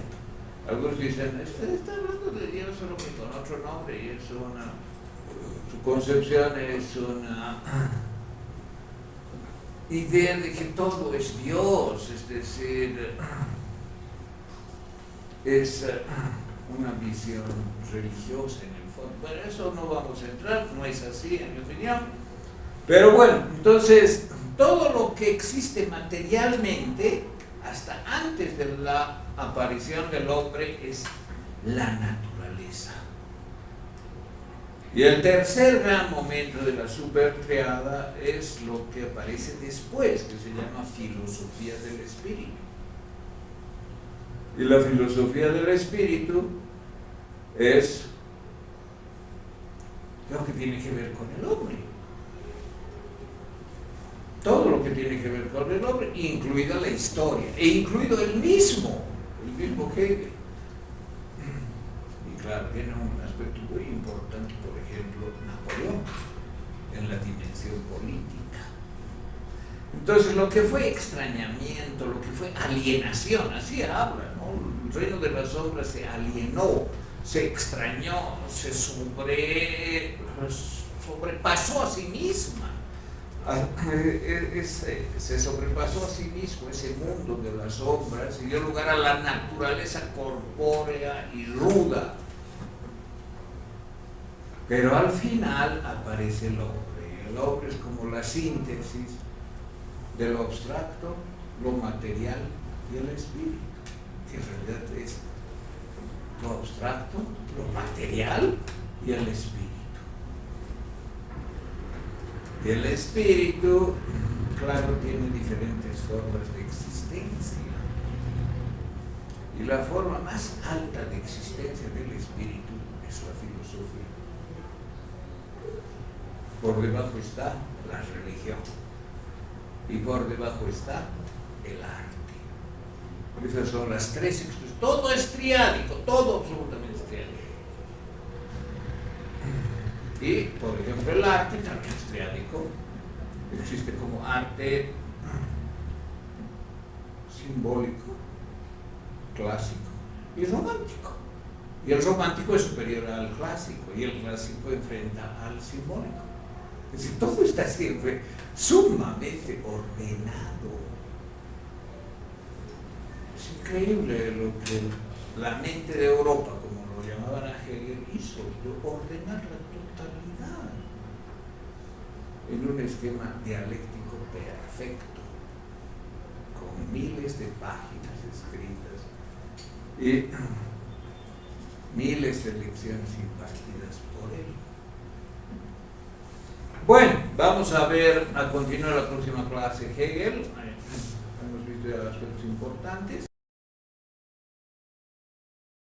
Algunos dicen, está hablando de Dios solo que con otro nombre, y es su concepción es una idea de que todo es Dios, es decir, es una visión religiosa en el fondo. Bueno, eso no vamos a entrar, no es así en mi opinión, pero bueno, entonces todo lo que existe materialmente hasta antes de la aparición del hombre es la naturaleza. Y el tercer gran momento de la supertriada es lo que aparece después, que se llama filosofía del espíritu. Y la filosofía del espíritu es lo que tiene que ver con el hombre. Todo lo que tiene que ver con el hombre, incluida la historia, e incluido el mismo Hegel. Y claro, tiene un aspecto muy importante, por ejemplo, Napoleón, en la dimensión política. Entonces, lo que fue extrañamiento, lo que fue alienación, así habla, ¿no? El reino de las sombras se alienó, se extrañó, se sobrepasó a sí misma. Se sobrepasó a sí mismo ese mundo de las sombras y dio lugar a la naturaleza corpórea y ruda. Pero al final aparece el hombre. El hombre es como la síntesis de lo abstracto, lo material y el espíritu, que en realidad es lo abstracto, lo material y el espíritu. Y el espíritu, claro, tiene diferentes formas de existencia. Y la forma más alta de existencia del espíritu es la filosofía. Por debajo está la religión. Y por debajo está el arte. Esas son las tres expresiones. Todo es triádico, todo absolutamente es triádico. Y, por ejemplo, el arte también es triádico. Existe como arte simbólico, clásico y romántico. Y el romántico es superior al clásico, y el clásico enfrenta al simbólico. Es decir, todo está siempre sumamente ordenado. Es increíble lo que la mente de Europa, como lo llamaban a Hegel, hizo, de ordenar la totalidad en un esquema dialéctico perfecto, con miles de páginas escritas y miles de lecciones impartidas por él. Bueno, vamos a ver, a continuar la próxima clase Hegel. Hemos visto ya aspectos importantes.